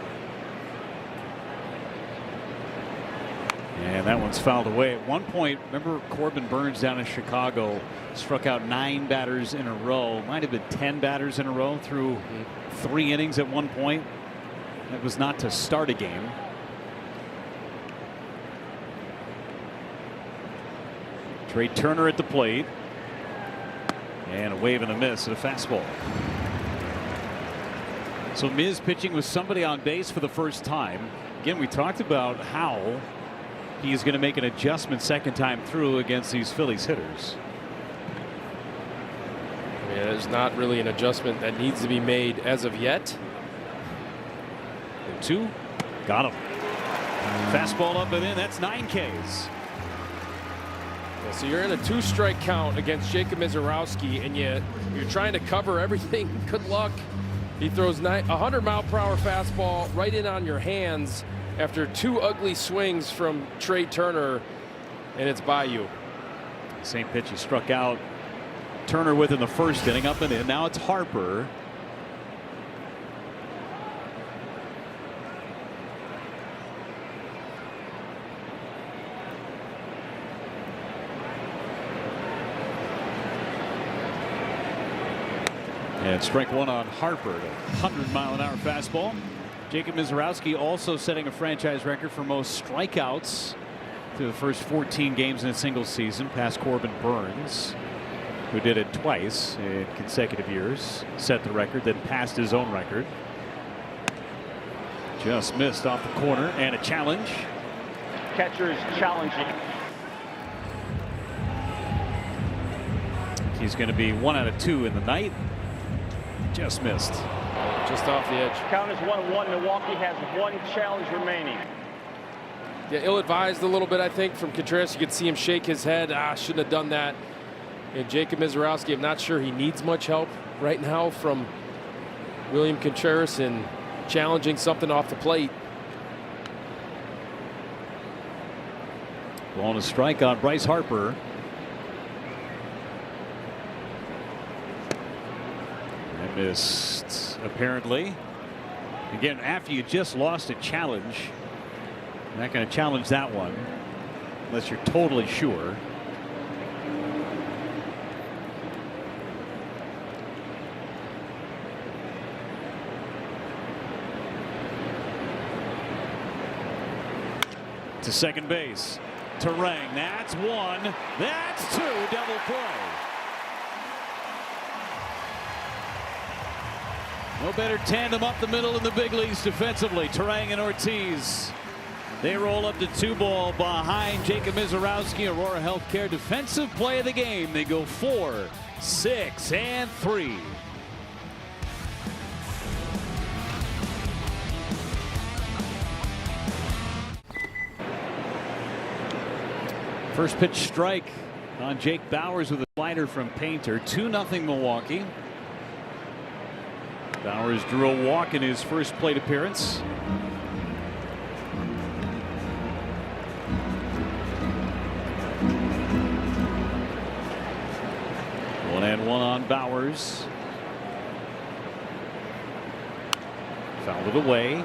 And that one's fouled away. At one point, remember Corbin Burns down in Chicago struck out 9 batters in a row. Might have been 10 batters in a row through 3 innings at one point. That was not to start a game. Trey Turner at the plate. And a wave and a miss at a fastball. So Miz pitching with somebody on base for the first time. Again, we talked about how he's going to make an adjustment second time through against these Phillies hitters. Yeah, there's not really an adjustment that needs to be made as of yet. 2. Got him. Fastball up and in. That's 9 Ks. Yeah, so you're in a 2-strike count against Jacob Mizorowski, and you're trying to cover everything. Good luck. He throws 100-mile-per-hour fastball right in on your hands after 2 ugly swings from Trey Turner, and it's by you. Same pitch he struck out Turner with in the first inning, up and in. Now it's Harper. And strike 1 on Harper. 100-mile-an-hour fastball. Jacob Mizorowski also setting a franchise record for most strikeouts through the first 14 games in a single season, past Corbin Burns, who did it twice in consecutive years. Set the record, then passed his own record. Just missed off the corner, and a challenge. Catcher's challenging. He's going to be 1 out of 2 in the night. Just missed. Just off the edge. Count is 1-1. Milwaukee has 1 challenge remaining. Yeah, ill-advised a little bit, I think, from Contreras. You could see him shake his head. Shouldn't have done that. And Jacob Mizorowski, I'm not sure he needs much help right now from William Contreras in challenging something off the plate. Ball and a strike on Bryce Harper. Missed, apparently. Again, after you just lost a challenge, you're not going to challenge that one unless you're totally sure. To second base. Terang. That's one. That's two. Double play. No better tandem up the middle in the big leagues defensively. Terang and Ortiz. They roll up to 2-ball behind Jacob Mizorowski. Aurora Healthcare defensive play of the game. They go 4, 6, and 3. First pitch strike on Jake Bauers with a slider from Painter. 2-0 Milwaukee. Bauers drew a walk in his first plate appearance. One and one on Bauers. Fouled it away.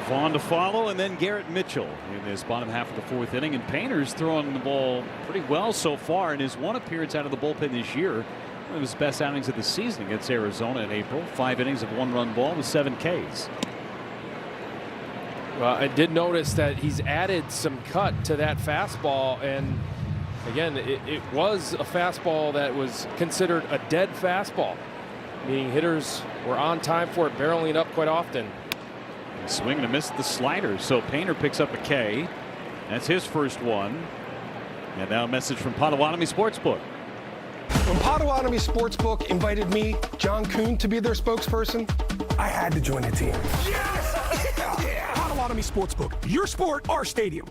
Vaughn to follow, and then Garrett Mitchell in this bottom half of the fourth inning. And Painter's throwing the ball pretty well so far in his one appearance out of the bullpen this year. One of his best outings of the season against Arizona in April. 5 innings of 1-run ball with 7 Ks. Well, I did notice that he's added some cut to that fastball, and again, it was a fastball that was considered a dead fastball, meaning hitters were on time for it, barreling it up quite often. Swing and a miss the slider, so Painter picks up a K. That's his first one. And now a message from Potawatomi Sportsbook. When Potawatomi Sportsbook invited me, John Kuhn, to be their spokesperson, I had to join the team. Yes! Yeah! Potawatomi Sportsbook, your sport, our stadium.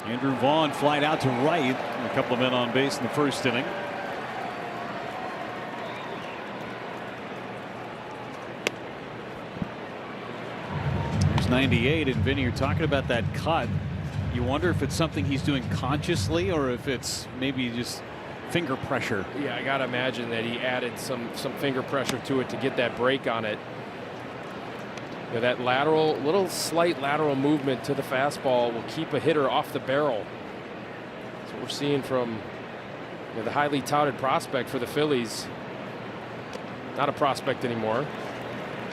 Andrew Vaughn flied out to right. A couple of men on base in the first inning. There's 98, and Vinny, you're talking about that cut. You wonder if it's something he's doing consciously or if it's maybe just finger pressure. Yeah, I got to imagine that he added some finger pressure to it to get that break on it. You know, that little slight lateral movement to the fastball will keep a hitter off the barrel. That's what we're seeing from the highly touted prospect for the Phillies. Not a prospect anymore,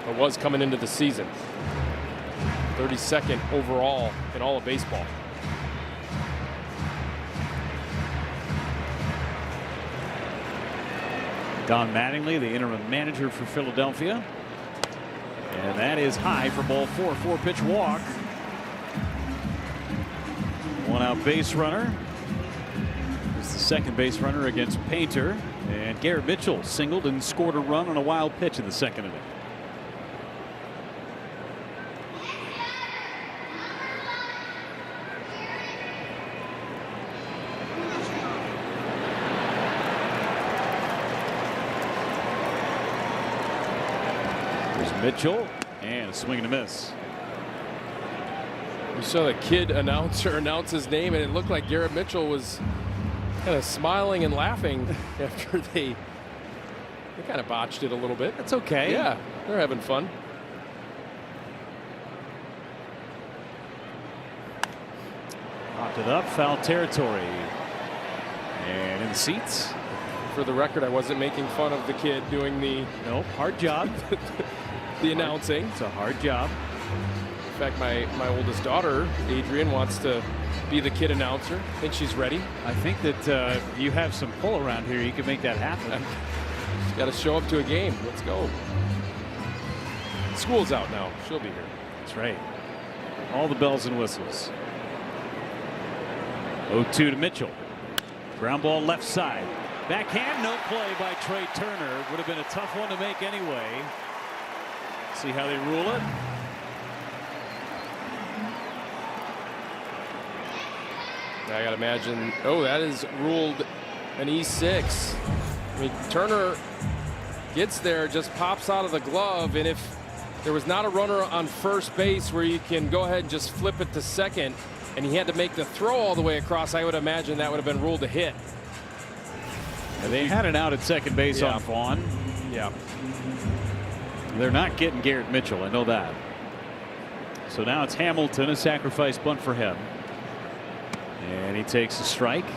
but was coming into the season. 32nd overall in all of baseball. Don Mattingly, the interim manager for Philadelphia. And that is high for ball 4. 4-pitch walk. One out base runner. It's the second base runner against Painter. And Garrett Mitchell singled and scored a run on a wild pitch in the second inning. Mitchell, and a swing and a miss. You saw the kid announcer announce his name, and it looked like Garrett Mitchell was kind of smiling and laughing after they kind of botched it a little bit. That's okay. Yeah, they're having fun. Popped it up, foul territory. And in the seats. For the record, I wasn't making fun of the kid doing the hard job. The announcing. It's a hard job. In fact, my oldest daughter, Adrian, wants to be the kid announcer. I think she's ready. I think that you have some pull around here. You can make that happen. She's got to show up to a game. Let's go. School's out now. She'll be here. That's right. All the bells and whistles. 0-2 to Mitchell. Ground ball left side. Backhand, no play by Trey Turner. Would have been a tough one to make anyway. See how they rule it. I gotta imagine. Oh, that is ruled an E6. I mean, Turner gets there, just pops out of the glove, and if there was not a runner on first base where you can go ahead and just flip it to second, and he had to make the throw all the way across, I would imagine that would have been ruled a hit. And they had it out at second base on Vaughn. Yeah. They're not getting Garrett Mitchell. I know that. So now it's Hamilton, a sacrifice bunt for him. And he takes a strike.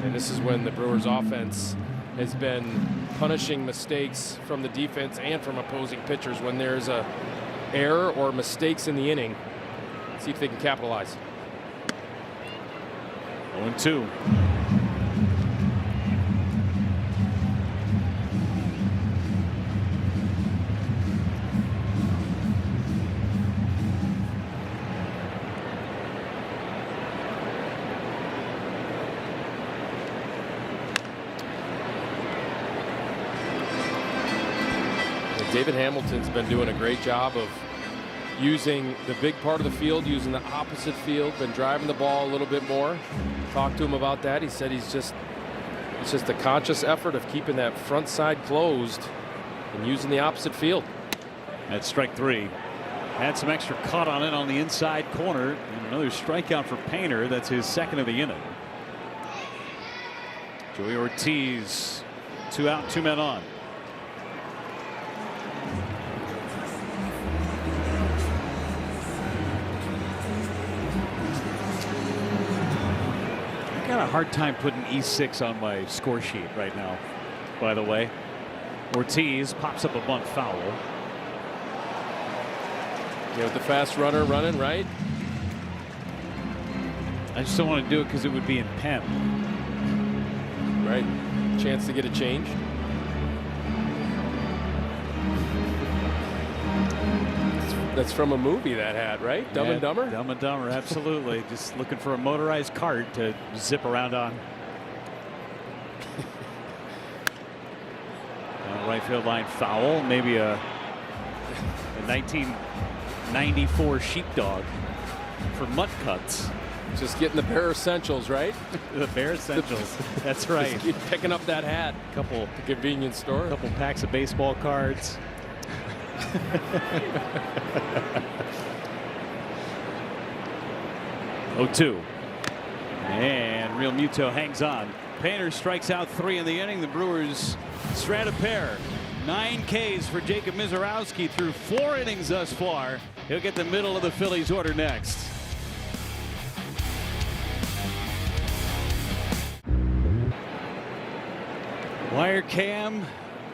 And this is when the Brewers offense has been punishing mistakes from the defense and from opposing pitchers. When there's a error or mistakes in the inning, see if they can capitalize. 0-2. David Hamilton's been doing a great job of using the big part of the field, using the opposite field, been driving the ball a little bit more. Talked to him about that. He said it's just a conscious effort of keeping that front side closed and using the opposite field. That's strike 3. Had some extra cut on it on the inside corner. And another strikeout for Painter. That's his second of the inning. Joey Ortiz, 2 out, 2 men on. I got a hard time putting E6 on my score sheet right now, by the way. Ortiz pops up a bunt foul. Yeah, with the fast runner running, right? I just don't want to do it because it would be in pen. Right. Chance to get it changed. That's from a movie, that hat, right? Dumb and Dumber? Dumb and Dumber, absolutely. Just looking for a motorized cart to zip around on. Right field line foul. Maybe a 1994 sheepdog for mutt cuts. Just getting the bare essentials, right? The bare essentials. That's right. Just keep picking up that hat. Couple at the convenience store. A couple packs of baseball cards. 0-2. And Real Muto hangs on. Painter strikes out 3 in the inning. The Brewers strand a pair. 9 Ks for Jacob Misiorowski through 4 innings thus far. He'll get the middle of the Phillies order next. Wire Cam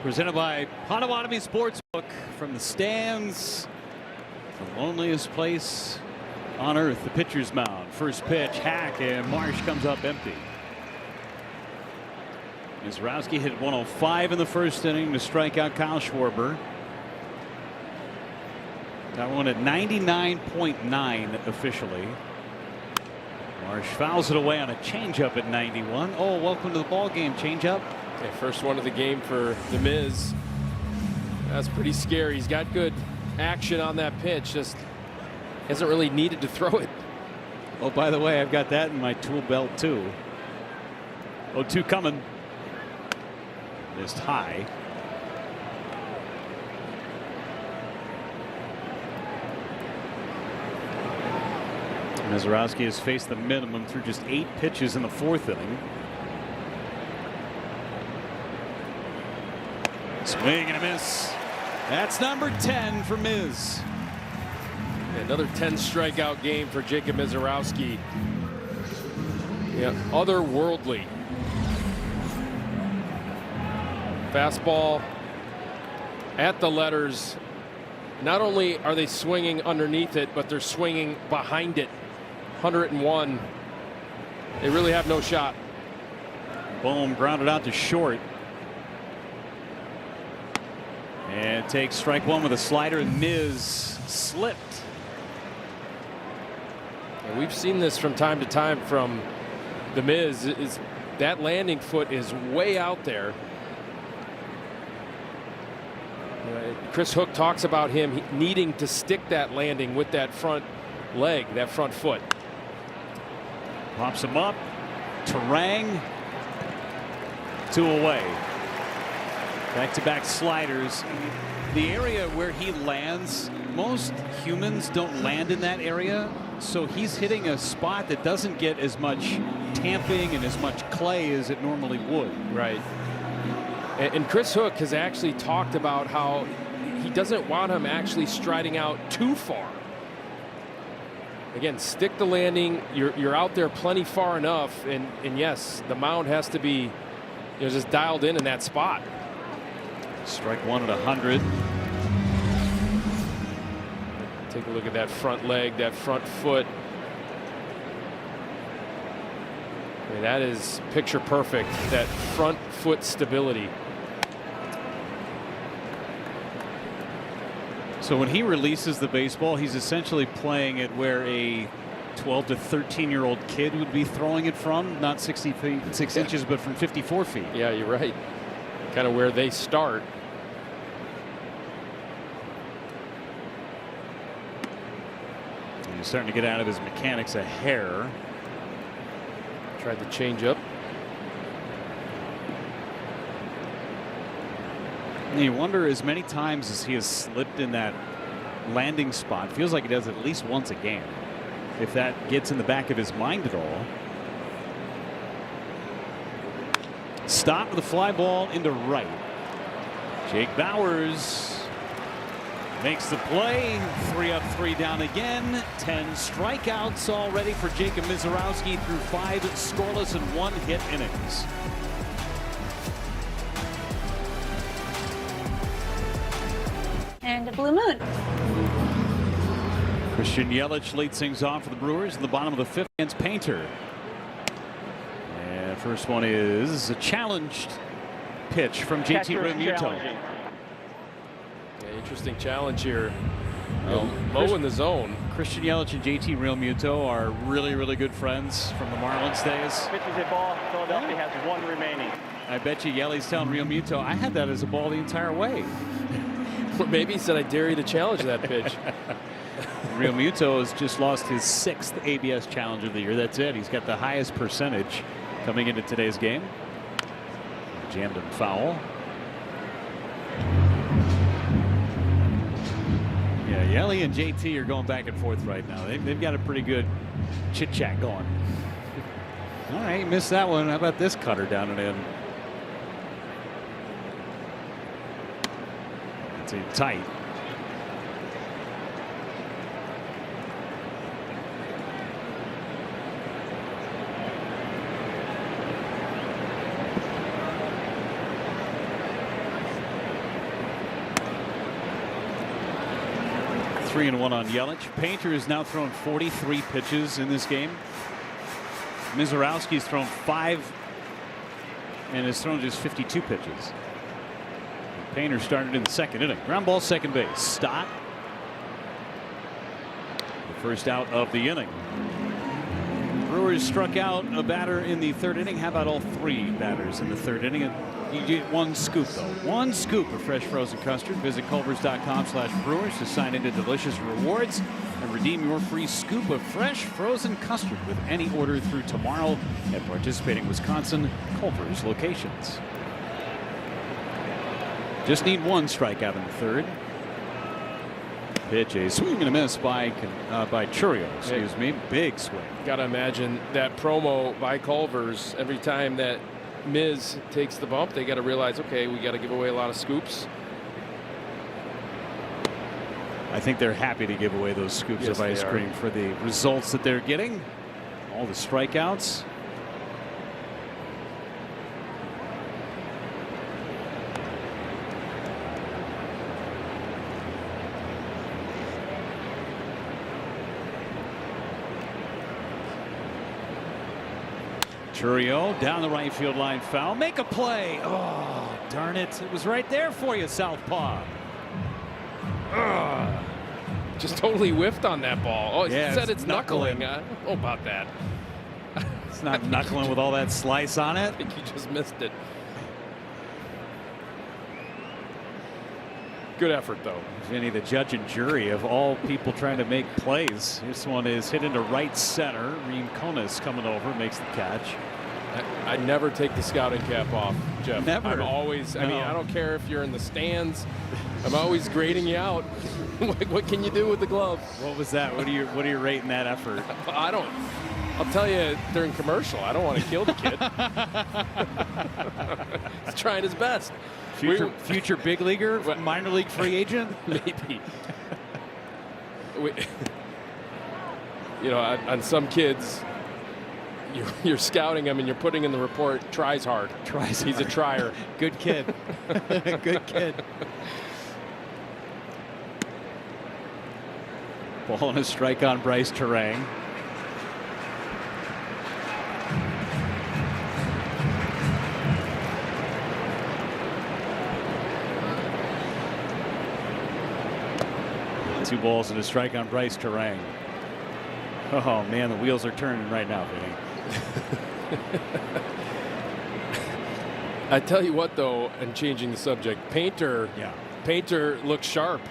presented by Potawatomi Sportsbook from the stands. The loneliest place on earth, the pitcher's mound. First pitch, hack, and Marsh comes up empty. Misiorowski hit 105 in the first inning to strike out Kyle Schwarber. Got one at 99.9 officially. Marsh fouls it away on a changeup at 91. Oh, welcome to the ball game, changeup. Okay, first one of the game for the Miz. That's pretty scary. He's got good action on that pitch. Just hasn't really needed to throw it. Oh, by the way, I've got that in my tool belt too. 0-2 coming. Missed high. Misiorowski has faced the minimum through just 8 pitches in the 4th inning. Swing and a miss. That's number 10 for Miz. Another 10 strikeout game for Jacob Misiorowski. Yeah, otherworldly. Fastball at the letters. Not only are they swinging underneath it, but they're swinging behind it. 101. They really have no shot. Boom, grounded out to short. And takes strike 1 with a slider, and Miz slipped. And we've seen this from time to time from the Miz. That landing foot is way out there. Chris Hook talks about him needing to stick that landing with that front leg, that front foot. Pops him up. Terang. 2 away. Back-to-back sliders. The area where he lands, most humans don't land in that area, so he's hitting a spot that doesn't get as much tamping and as much clay as it normally would. Right. And Chris Hook has actually talked about how he doesn't want him actually striding out too far. Again, stick the landing. You're out there plenty far enough, and yes, the mound has to be, just dialed in that spot. Strike one at 100. Take a look at that front leg, that front foot. I mean, that is picture perfect. That front foot stability. So when he releases the baseball, he's essentially playing it where a 12 to 13-year-old kid would be throwing it from, not 60 feet 6 inches, but from 54 feet. Yeah, you're right. Kind of where they start. And he's starting to get out of his mechanics a hair. Tried to change up. And you wonder, as many times as he has slipped in that landing spot, feels like he does at least once a game. If that gets in the back of his mind at all. Stop with a fly ball into right. Jake Bauers makes the play. 3 up, 3 down again. 10 strikeouts already for Jacob Misiorowski through 5 scoreless and 1 hit innings. And a blue moon. Christian Yelich leads things off for the Brewers in the bottom of the 5th against Painter. And first one is a challenged pitch from JT Realmuto. Yeah, interesting challenge here. Low in the zone. Christian Yelich and JT Realmuto are really good friends from the Marlins days. Pitches a ball. Philadelphia has 1 remaining. I bet you Yelich's telling Realmuto, I had that as a ball the entire way. Maybe he said, I dare you to challenge that pitch. Realmuto has just lost his 6th ABS challenge of the year. That's it. He's got the highest percentage coming into today's game. Jammed and foul. Yeah, Yelly and JT are going back and forth right now. They've got a pretty good chit chat going. All right, missed that one. How about this cutter down and in? It's in tight. Three and 1 on Yelich. Painter has now thrown 43 pitches in this game. Misiorowski's thrown 5 and has thrown just 52 pitches. Painter started in the 2nd inning. Ground ball, second base. Stott. The first out of the inning. Brewers struck out a batter in the 3rd inning. How about all 3 batters in the 3rd inning? You get 1 scoop, though. 1 scoop of fresh frozen custard. Visit culvers.com/brewers to sign into delicious rewards and redeem your free scoop of fresh frozen custard with any order through tomorrow at participating Wisconsin Culver's locations. Just need 1 strikeout in the 3rd. Pitch, a swing and a miss by Churio. Excuse me. Big swing. Got to imagine that promo by Culver's every time that Miz takes the bump. They got to realize, okay, we got to give away a lot of scoops. I think they're happy to give away those scoops of ice cream for the results that they're getting. All the strikeouts. Churio down the right field line, foul. Make a play. Oh, darn it. It was right there for you, Southpaw. Just totally whiffed on that ball. Oh, yeah, he said it's knuckling. I don't know about that. It's not knuckling with all that slice on it. I think you just missed it. Good effort, though. Vinny, the judge and jury of all people trying to make plays. This one is hit into right center. Reem Konis coming over, makes the catch. I never take the scouting cap off, Jeff. Never. I'm always, I mean, I don't care if you're in the stands. I'm always grading you out. What can you do with the glove? What was that? What are you rating that effort? I don't. I'll tell you during commercial, I don't want to kill the kid. He's trying his best. Future big leaguer, minor league free agent? Maybe. You know, on some kids, you're scouting them and you're putting in the report, tries hard. He's a trier. Good kid. Good kid. Ball and a strike on Bryce Terang. Two balls and a strike on Bryce Terang. Oh man, the wheels are turning right now, Vinny. I tell you what, though, and changing the subject, Painter looks sharp.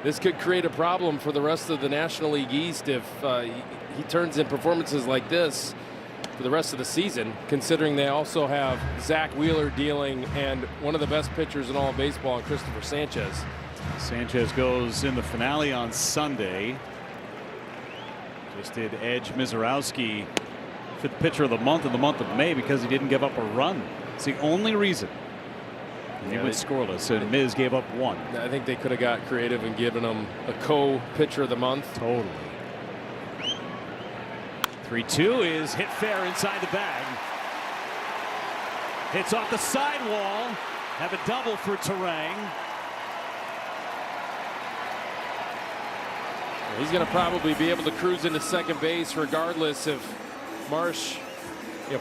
This could create a problem for the rest of the National League East if he turns in performances like this for the rest of the season, considering they also have Zach Wheeler dealing and one of the best pitchers in all of baseball, Christopher Sanchez. Sanchez goes in the finale on Sunday. Just did edge Mizorowski for the pitcher of the month in the month of May because he didn't give up a run. It's the only reason. And he went scoreless, and Miz gave up one. I think they could have got creative and given him a co-pitcher of the month. Totally. 3-2 is hit fair inside the bag. Hits off the sidewall. Have a double for Terang. He's going to probably be able to cruise into second base regardless if Marsh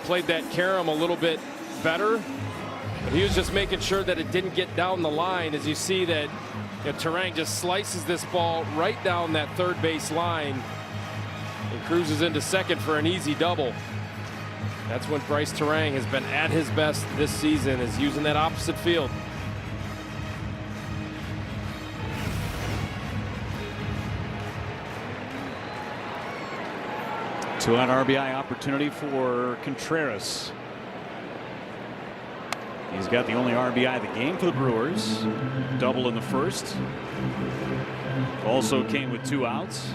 played that carom a little bit better. But he was just making sure that it didn't get down the line. As you see that Terang just slices this ball right down that third base line and cruises into second for an easy double. That's when Bryce Terang has been at his best this season, is using that opposite field. Two-out RBI opportunity for Contreras. He's got the only RBI of the game for the Brewers. Double in the first. Also came with 2 outs.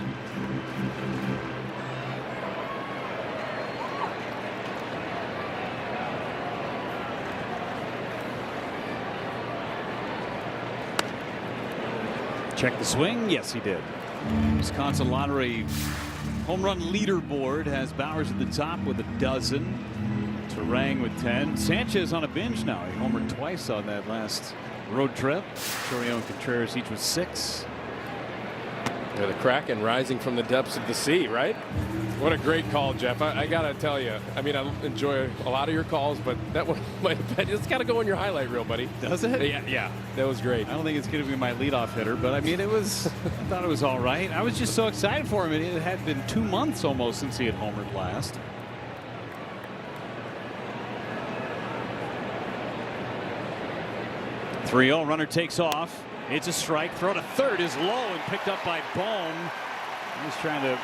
Check the swing. Yes, he did. Wisconsin Lottery home run leaderboard has Bowers at the top with 12. Terang with 10. Sanchez on a binge now. He homered twice on that last road trip. Chorion and Contreras each with 6. Yeah, the Kraken rising from the depths of the sea, right? What a great call, Jeff. I got to tell you, I mean, I enjoy a lot of your calls, but that one might have been, it's got to go in your highlight reel, buddy. Does it? Yeah, that was great. I don't think it's going to be my leadoff hitter, but I mean, it was, I thought it was all right. I was just so excited for him. It had been 2 months almost since he had homered last. .3-0 runner takes off. It's a strike. Throw to third is low and picked up by Bohm. He's trying to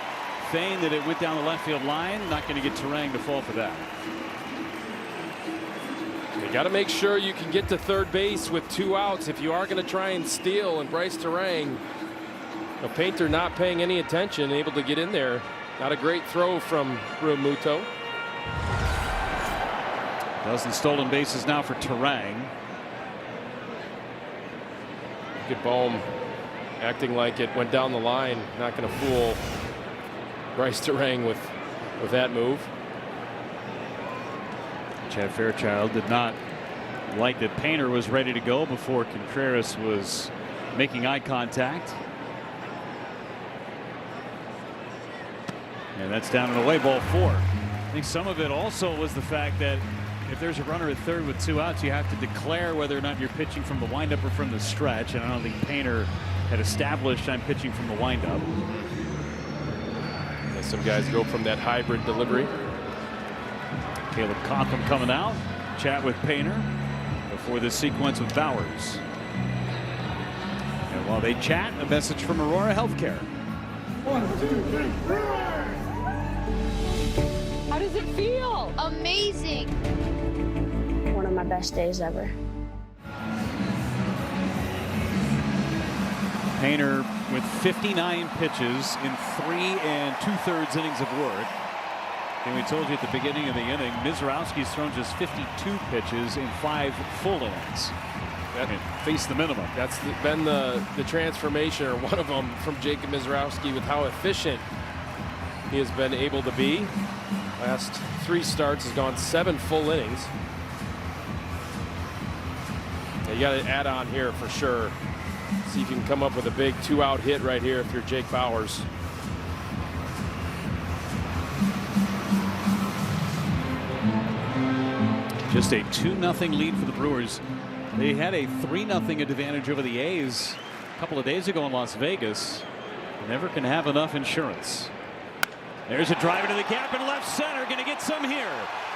feign that it went down the left field line. Not going to get Terang to fall for that. You got to make sure you can get to third base with 2 outs if you are going to try and steal. And Bryce Terang, a Painter not paying any attention, able to get in there. Not a great throw from Realmuto. Dozen stolen bases now for Terang. Good Bohm acting like it went down the line. Not going to fool Bryce Terang with that move. Chad Fairchild did not like that Painter was ready to go before Contreras was making eye contact. And that's down and away, ball 4. I think some of it also was the fact that if there's a runner at third with 2 outs, you have to declare whether or not you're pitching from the windup or from the stretch. And I don't think Painter had established I'm pitching from the windup. As some guys go from that hybrid delivery. Caleb Cotham coming out. Chat with Painter before this sequence with Bowers. And while they chat, a message from Aurora Healthcare. 1, 2, 3, Brewers! How does it feel? Amazing. One of my best days ever. Painter with 59 pitches in 3 2/3 innings of work. And we told you at the beginning of the inning, Mizorowski's thrown just 52 pitches in 5 full innings. That faced the minimum. That's been the transformation, or one of them, from Jacob Mizorowski with how efficient he has been able to be. Last 3 starts has gone 7 full innings. You got to add on here for sure. See if you can come up with a big 2-out hit right here if you're Jake Bauers. Just a 2-0 lead for the Brewers. They had a 3-0 advantage over the A's a couple of days ago in Las Vegas. Never can have enough insurance. There's a drive into the gap in left center. Going to get some here.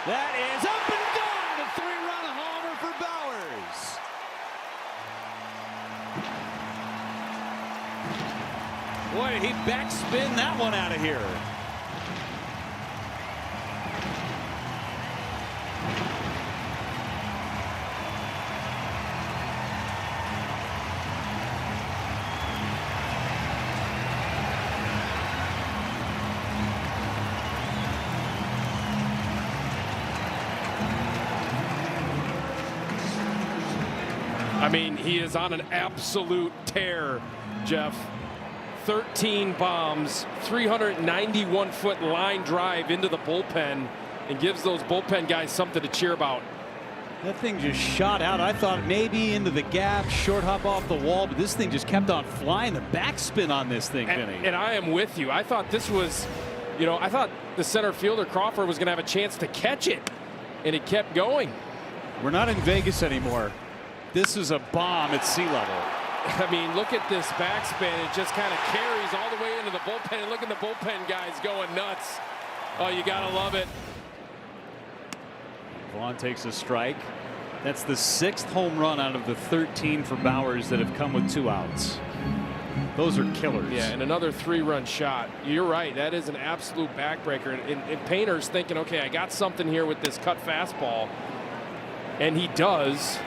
That is up and gone. A 3-run homer for Bauers. Boy, did he backspin that one out of here. I mean, he is on an absolute tear, Jeff. 13 bombs, 391-foot line drive into the bullpen, and gives those bullpen guys something to cheer about. That thing just shot out. I thought maybe into the gap, short hop off the wall, but this thing just kept on flying. The backspin on this thing, Vinny. And I am with you. I thought this was, you know, I thought the center fielder Crawford was going to have a chance to catch it, and it kept going. We're not in Vegas anymore. This is a bomb at sea level. I mean, look at this backspin. It just kind of carries all the way into the bullpen. And look at the bullpen guys going nuts. Oh, you got to love it. Vaughn takes a strike. That's the 6th home run out of the 13 for Bauers that have come with 2 outs. Those are killers. Yeah, and another 3-run shot. You're right. That is an absolute backbreaker. And Painter's thinking, okay, I got something here with this cut fastball. And he does.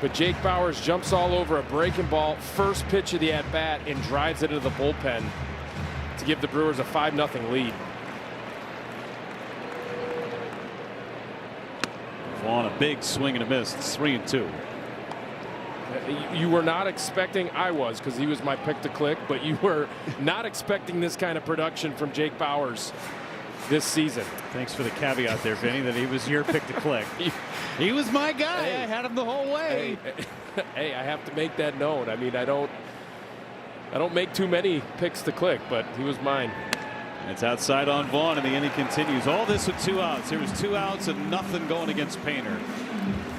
But Jake Bauers jumps all over a breaking ball, first pitch of the at-bat, and drives it into the bullpen to give the Brewers a 5-0 lead. Vaughn, a big swing and a miss. It's 3-2. You were not expecting, I was, because he was my pick to click, but you were not expecting this kind of production from Jake Bauers this season. Thanks for the caveat there, Vinny, that he was your pick to click. He was my guy. Hey, I had him the whole way. Hey, I have to make that known. I mean, I don't make too many picks to click, but he was mine. It's outside on Vaughn, and the inning continues. All this with 2 outs. There was 2 outs and nothing going against Painter.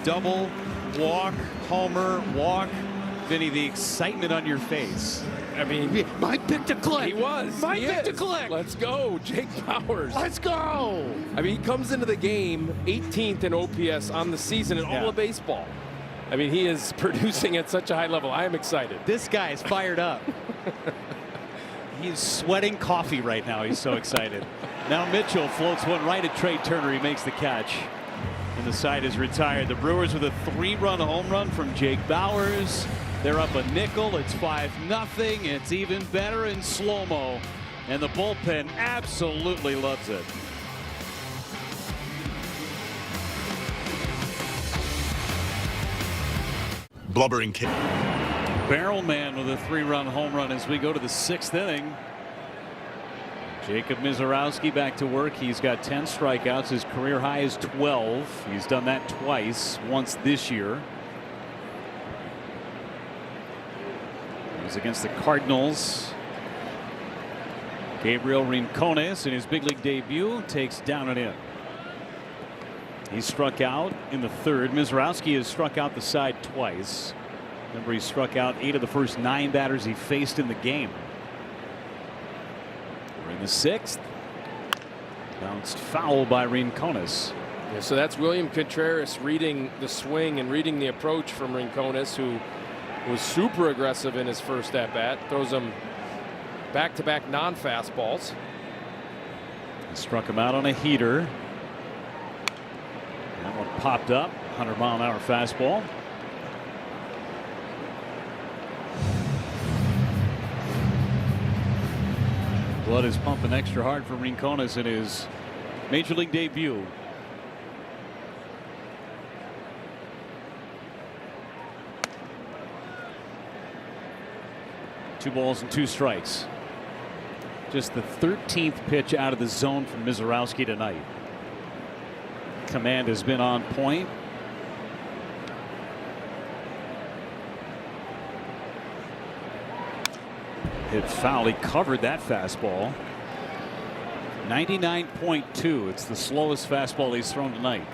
Double, walk, homer, walk. Vinny, the excitement on your face. I mean, my pick to click. He was. My pick to click. Let's go, Jake Bauers. Let's go. I mean, he comes into the game 18th in OPS on the season in all of baseball. I mean, he is producing at such a high level. I am excited. This guy is fired up. He's sweating coffee right now. He's so excited. Now Mitchell floats one right at Trey Turner. He makes the catch. And the side is retired. The Brewers with a 3-run home run from Jake Bauers. They're up a nickel. It's 5-0. It's even better in slow-mo. And the bullpen absolutely loves it. Blubbering kid. Barrel man with a 3-run home run as we go to the 6th inning. Jacob Mizorowski back to work. He's got 10 strikeouts. His career high is 12. He's done that twice, once this year. He's against the Cardinals. Gabriel Rincones in his big league debut takes down and in. He struck out in the 3rd. Mizorowski has struck out the side twice. Remember, he struck out 8 of the first 9 batters he faced in the game. We're in the 6th. Bounced foul by Rincones. Yeah, so that's William Contreras reading the swing and reading the approach from Rincones, who was super aggressive in his first at-bat. Throws him back-to-back non-fastballs. Struck him out on a heater. That one popped up. 100-mile-an-hour fastball. Blood is pumping extra hard for Rincones in his Major League debut. Two balls and two strikes. Just the 13th pitch out of the zone from Mizorowski tonight. Command has been on point. Hit foul. He covered that fastball. 99.2. It's the slowest fastball he's thrown tonight.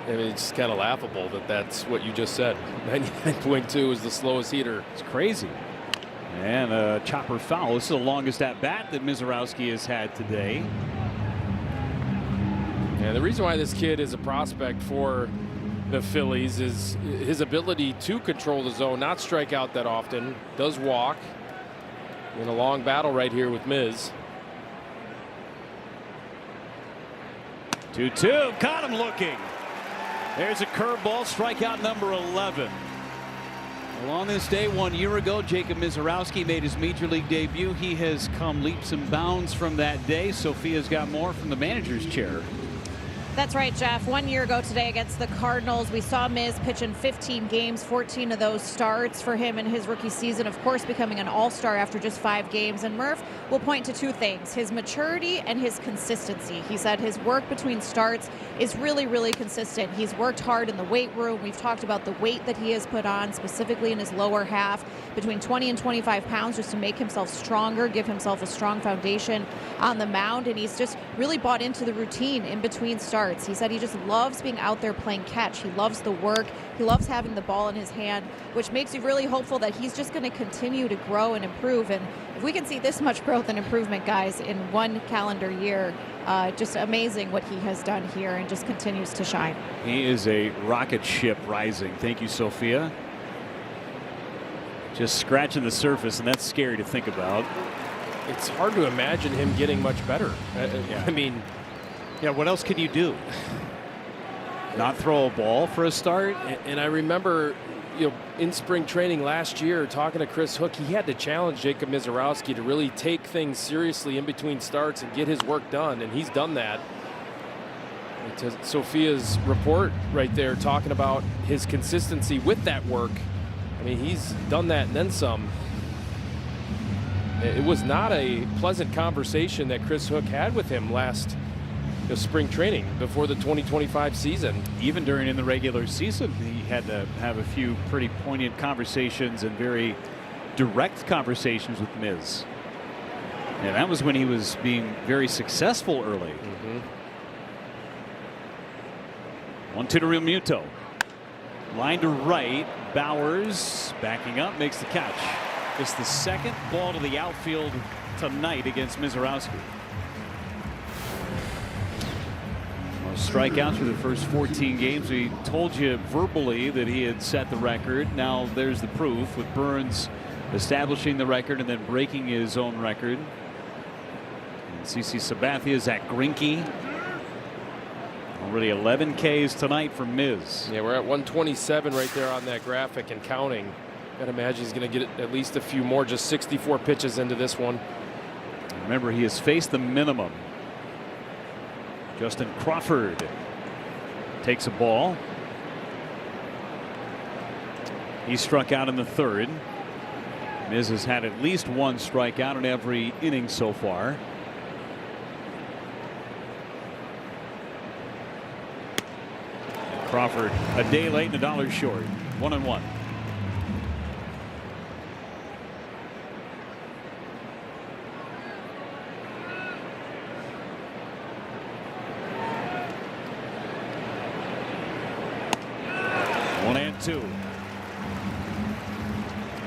I mean, it's kind of laughable that that's what you just said. 99.2 is the slowest heater. It's crazy. And a chopper foul. This is the longest at bat that Mizorowski has had today. And the reason why this kid is a prospect for the Phillies is his ability to control the zone, not strike out that often, does walk. In a long battle right here with Miz. 2-2. Caught him looking. There's a curveball, strikeout number 11. Well, on this day 1 year ago, Jacob Mizorowski made his major league debut. He has come leaps and bounds from that day. Sophia's got more from the manager's chair. That's right, Jeff. 1 year ago today against the Cardinals, we saw Miz pitch in 15 games, 14 of those starts for him in his rookie season, of course, becoming an all-star after just 5 games. And Murph will point to 2 things, his maturity and his consistency. He said his work between starts is really, really consistent. He's worked hard in the weight room. We've talked about the weight that he has put on, specifically in his lower half, between 20 and 25 pounds, just to make himself stronger, give himself a strong foundation on the mound. And he's just really bought into the routine in between starts. He said he just loves being out there playing catch. He loves the work. He loves having the ball in his hand, which makes you really hopeful that he's just going to continue to grow and improve. And if we can see this much growth and improvement, guys, in 1 calendar year, just amazing what he has done here and just continues to shine. He is a rocket ship rising. Thank you, Sophia. Just scratching the surface, and that's scary to think about. It's hard to imagine him getting much better. I mean, yeah, what else can you do? Not throw a ball for a start? And I remember, in spring training last year, talking to Chris Hook, he had to challenge Jacob Mizorowski to really take things seriously in between starts and get his work done, and he's done that. And to Sophia's report right there, talking about his consistency with that work, I mean, he's done that and then some. It was not a pleasant conversation that Chris Hook had with him last spring training before the 2025 season. Even during in the regular season, he had to have a few pretty poignant conversations and very direct conversations with Miz. And that was when he was being very successful early. 1-2 to Realmuto. Line to right. Bowers backing up, makes the catch. It's the second ball to the outfield tonight against Mizorowski. Strikeouts through the first 14 games. We told you verbally that he had set the record. Now there's the proof, with Burns establishing the record and then breaking his own record. And CC Sabathia, Zach Greinke. Already 11 Ks tonight for Miz. Yeah, we're at 127 right there on that graphic and counting. I'd imagine he's going to get at least a few more, just 64 pitches into this one. Remember, he has faced the minimum. Justin Crawford takes a ball. He struck out in the 3rd. Miz has had at least 1 strikeout in every inning so far. Crawford a day late and $1 short. 1-1.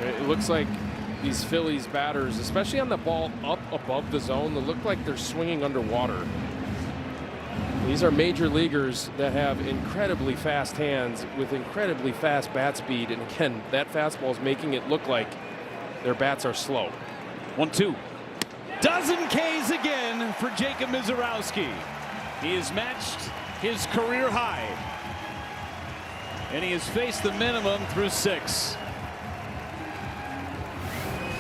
It looks like these Phillies batters, especially on the ball up above the zone, they look like they're swinging underwater. These are major leaguers that have incredibly fast hands with incredibly fast bat speed. And again, that fastball is making it look like their bats are slow. 1-2. Dozen Ks again for Jacob Mizorowski. He has matched his career high. And he has faced the minimum through 6.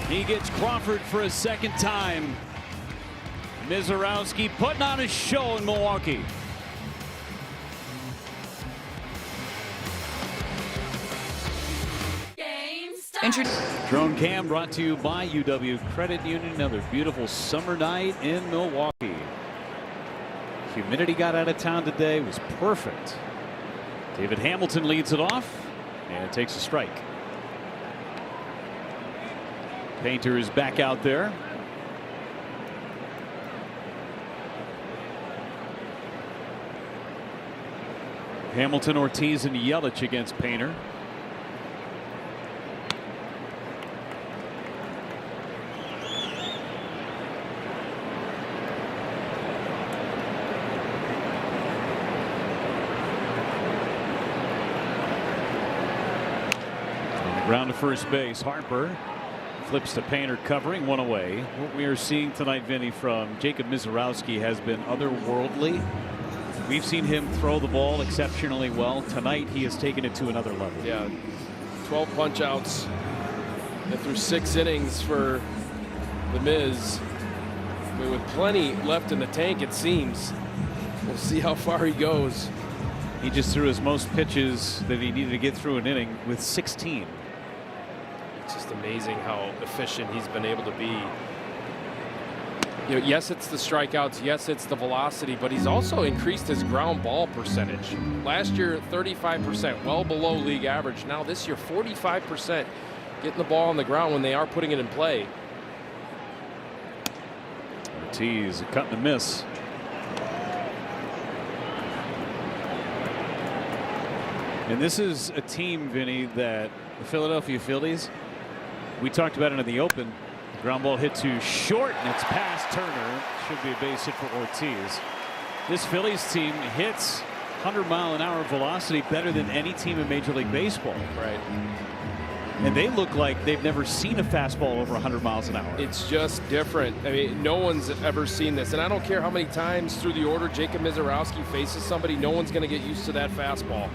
He gets Crawford for a second time. Mizorowski putting on a show in Milwaukee. Drone Cam brought to you by UW Credit Union. Another beautiful summer night in Milwaukee. Humidity got out of town today. It was perfect. David Hamilton leads it off and takes a strike. Painter is back out there. Hamilton, Ortiz, and Yelich against Painter. Ground to first base. Harper flips to Painter, covering, one away. What we are seeing tonight, Vinny, from Jacob Mizorowski has been otherworldly. We've seen him throw the ball exceptionally well. Tonight, he has taken it to another level. Yeah, 12 punch outs through 6 innings for the Miz. I mean, with plenty left in the tank, it seems. We'll see how far he goes. He just threw his most pitches that he needed to get through an inning with 16. It's just amazing how efficient he's been able to be. You know, yes, it's the strikeouts, yes, it's the velocity, but he's also increased his ground ball percentage. Last year, 35%, well below league average. Now this year, 45% getting the ball on the ground when they are putting it in play. Ortiz, a cut and a miss. And this is a team, Vinny, that the Philadelphia Phillies, we talked about it in the open. The ground ball hit to short, and it's past Turner. Should be a base hit for Ortiz. This Phillies team hits 100-mile-an-hour velocity better than any team in Major League Baseball. Right. And they look like they've never seen a fastball over 100 miles an hour. It's just different. I mean, no one's ever seen this. And I don't care how many times through the order Jacob Mizorowski faces somebody, no one's going to get used to that fastball.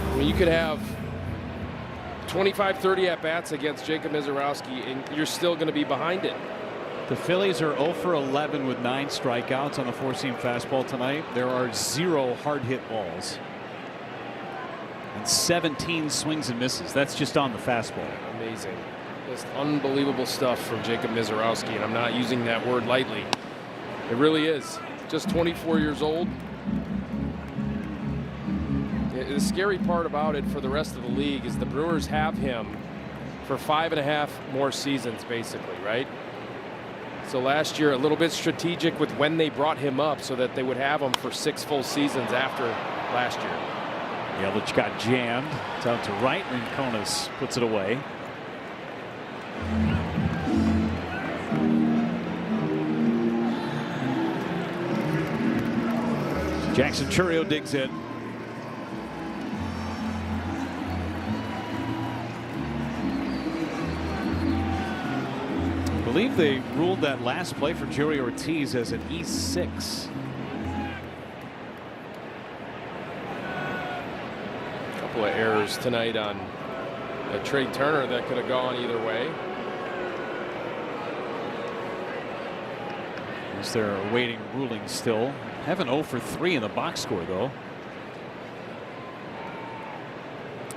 I mean, you could have 25, 30 at-bats against Jacob Mizorowski, and you're still going to be behind it. The Phillies are 0 for 11 with 9 strikeouts on the four-seam fastball tonight. There are 0 hard-hit balls and 17 swings and misses. That's just on the fastball. Amazing. Just unbelievable stuff from Jacob Mizorowski, and I'm not using that word lightly. It really is. Just 24 years old. The scary part about it for the rest of the league is the Brewers have him for 5.5 more seasons, basically, right? So last year, a little bit strategic with when they brought him up so that they would have him for 6 full seasons after last year. Yelich got jammed. It's out to right. Rincones puts it away. Jackson Chourio digs in. I believe they ruled that last play for Joey Ortiz as an E6. A couple of errors tonight on Trey Turner that could have gone either way. Is there awaiting ruling still? Have an 0 for 3 in the box score, though.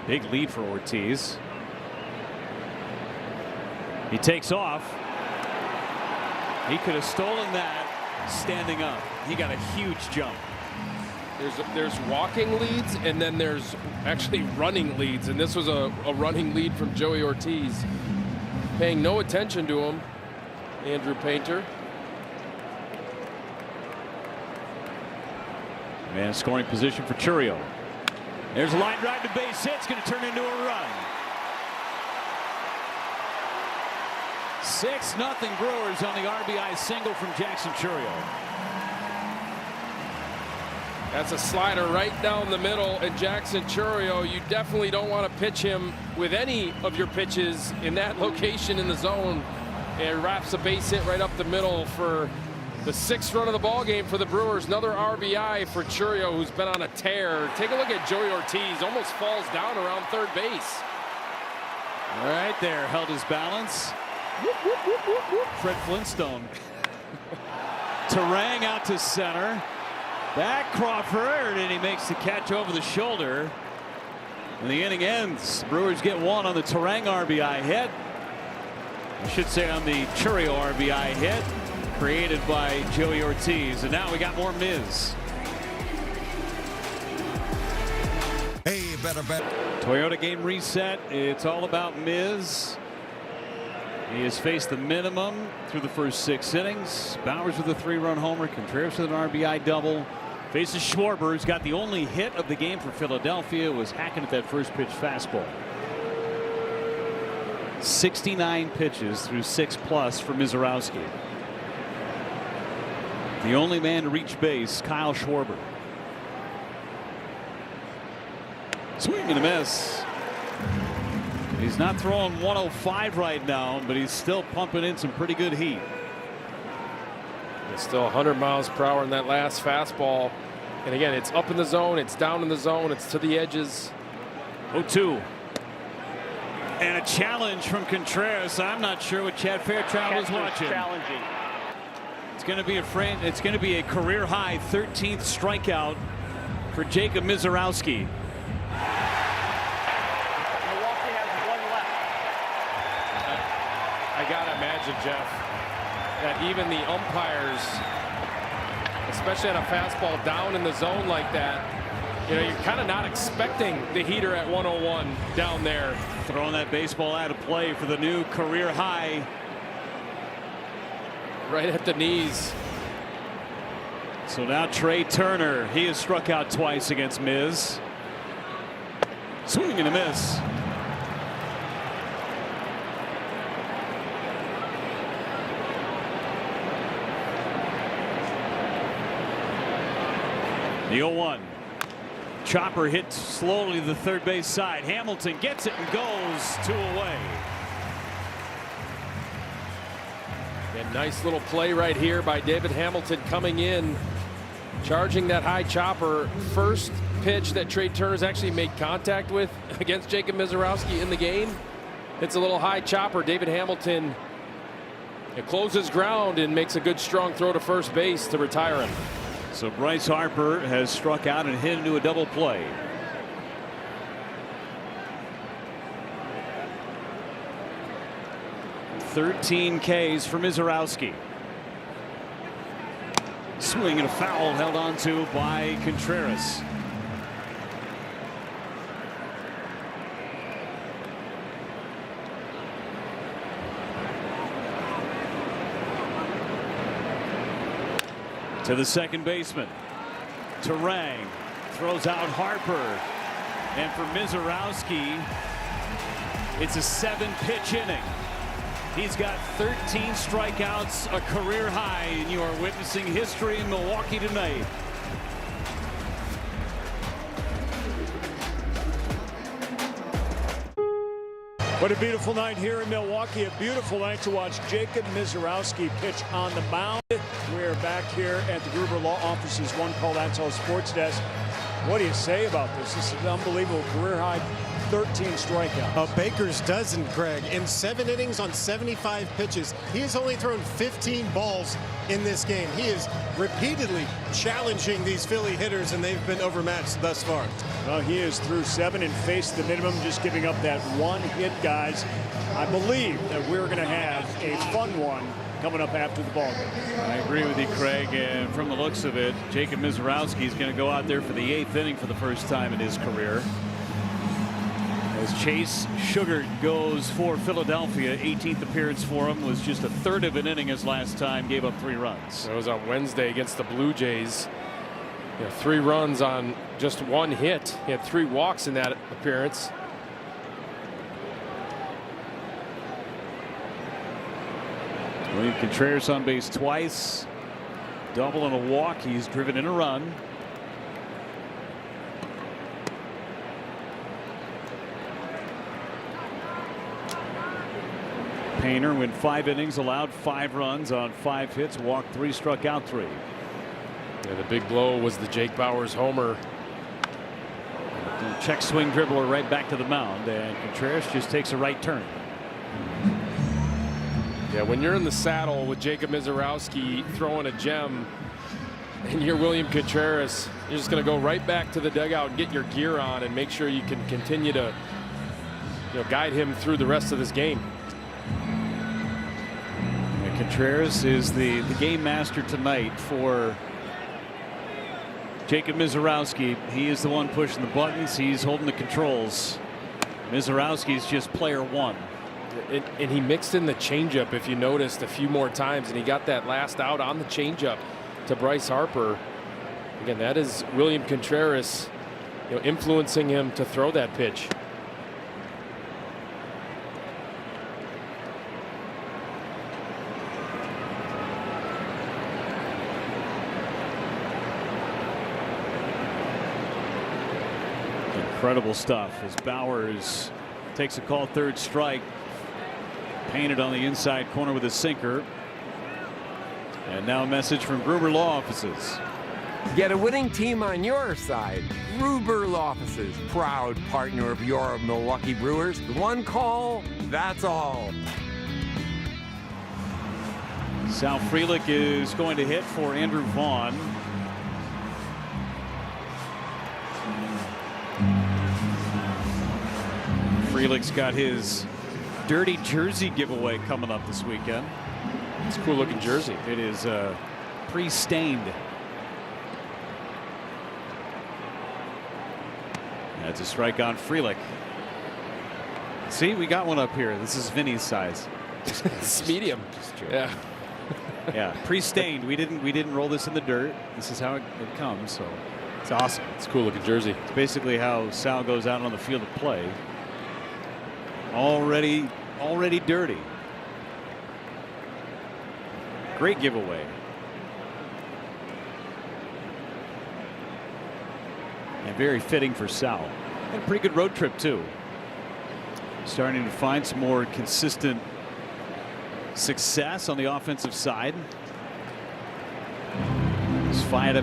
Big lead for Ortiz. He takes off. He could have stolen that standing up. He got a huge jump. There's walking leads, and then there's actually running leads, and this was a running lead from Joey Ortiz. Paying no attention to him, Andrew Painter. Man, scoring position for Chourio. There's a line drive to base hit. It's going to turn into a run. 6-0 Brewers on the RBI single from Jackson Chourio. That's a slider right down the middle, and Jackson Chourio, you definitely don't want to pitch him with any of your pitches in that location in the zone. And wraps a base hit right up the middle for the 6th run of the ball game for the Brewers. Another RBI for Chourio, who's been on a tear. Take a look at Joey Ortiz, almost falls down around third base. All right there, held his balance. Fred Flintstone. Terang out to center. Back Crawford, and he makes the catch over the shoulder. And the inning ends. Brewers get one on the Terang RBI hit. I should say on the Churio RBI hit, created by Joey Ortiz. And now we got more Miz. Hey, better bet. Toyota game reset. It's all about Miz. He has faced the minimum through the first 6 innings. Bowers with a 3-run homer. Contreras with an RBI double. Faces Schwarber, who's got the only hit of the game for Philadelphia, was hacking at that first pitch fastball. 69 pitches through 6+ for Mizorowski. The only man to reach base, Kyle Schwarber. Swing and a miss. He's not throwing 105 right now, but he's still pumping in some pretty good heat. It's still 100 miles per hour in that last fastball. And again, it's up in the zone, it's down in the zone, it's to the edges. 0-2. And a challenge from Contreras. I'm not sure what Chad Fairchild was watching. Challenging. It's going to be a career high 13th strikeout for Jacob Mizorowski. Milwaukee has 1 left. I gotta imagine, Jeff, that even the umpires, especially on a fastball down in the zone like that, you know, you're kind of not expecting the heater at 101 down there. Throwing that baseball out of play for the new career high. Right at the knees. So now Trey Turner, he has struck out twice against Miz. Swing and a miss. The 0-1. Chopper hits slowly to the third base side. Hamilton gets it and goes 2 away. And nice little play right here by David Hamilton coming in, charging that high chopper. First pitch that Trey Turner's actually made contact with against Jacob Mizorowski in the game. It's a little high chopper. David Hamilton, it closes ground and makes a good strong throw to first base to retire him. So Bryce Harper has struck out and hit into a double play. $13 Ks for Mizorowski. Swing and a foul held on to by Contreras. To the second baseman. Terang throws out Harper. And for Mizorowski, it's a 7-pitch inning. He's got 13 strikeouts, a career high, and you are witnessing history in Milwaukee tonight. What a beautiful night here in Milwaukee. A beautiful night to watch Jacob Mizorowski pitch on the mound. We're back here at the Gruber Law Office's One Call That's All Sports Desk. What do you say about this? This is an unbelievable career high 13 strikeouts. A baker's dozen, Greg. In 7 innings on 75 pitches, he has only thrown 15 balls in this game. He is repeatedly challenging these Philly hitters, and they've been overmatched thus far. Well, he is through 7 and faced the minimum, just giving up that 1 hit, guys. I believe that we're going to have a fun one coming up after the ball game. I agree with you, Craig, and from the looks of it, Jacob Mizorowski is going to go out there for the 8th inning for the first time in his career. As Chase Sugar goes for Philadelphia, 18th appearance for him, was just a third of an inning his last time, gave up 3 runs. It was on Wednesday against the Blue Jays. 3 runs on just 1 hit. He had 3 walks in that appearance. William Contreras on base twice, double and a walk. He's driven in a run. Painter went 5 innings, allowed 5 runs on 5 hits, walked 3, struck out 3. Yeah, the big blow was the Jake Bauers homer. Check swing dribbler right back to the mound, and Contreras just takes a right turn. Yeah, when you're in the saddle with Jacob Mizorowski throwing a gem and you're William Contreras, you're just going to go right back to the dugout and get your gear on and make sure you can continue to guide him through the rest of this game. And Contreras is the game master tonight for Jacob Mizorowski. He is the one pushing the buttons. He's holding the controls. Mizorowski is just player one. And he mixed in the changeup, if you noticed, a few more times, and he got that last out on the changeup to Bryce Harper. Again, that is William Contreras, influencing him to throw that pitch. Incredible stuff as Bowers takes a call, third strike. Painted on the inside corner with a sinker. And now a message from Gruber Law Offices. Get a winning team on your side. Gruber Law Offices, proud partner of your Milwaukee Brewers. One call, that's all. Sal Frelick is going to hit for Andrew Vaughn. Frelick's got his dirty jersey giveaway coming up this weekend. It's a cool looking jersey. It is pre-stained. That's a strike on Frelick. See, we got one up here. This is Vinny's size. It's medium. Yeah. Yeah, pre-stained. We didn't roll this in the dirt. This is how it comes. So it's awesome. It's a cool looking jersey. It's basically how Sal goes out on the field of play. Already dirty. Great giveaway. And very fitting for Sal. Had a pretty good road trip too. Starting to find some more consistent success on the offensive side. He's 5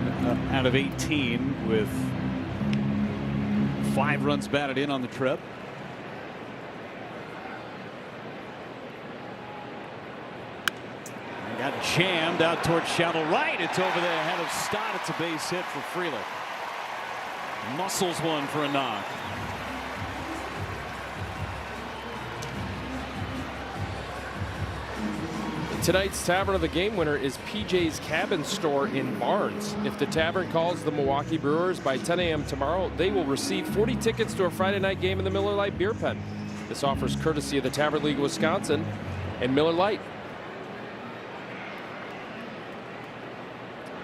out of 18 with 5 runs batted in on the trip. Got jammed out towards shallow right. It's over the head of Stott. It's a base hit for Frelick. Muscles one for a knock. Tonight's Tavern of the Game winner is PJ's Cabin Store in Barnes. If the Tavern calls the Milwaukee Brewers by 10 a.m. tomorrow, they will receive 40 tickets to a Friday night game in the Miller Lite Beer Pen. This offers courtesy of the Tavern League of Wisconsin and Miller Lite.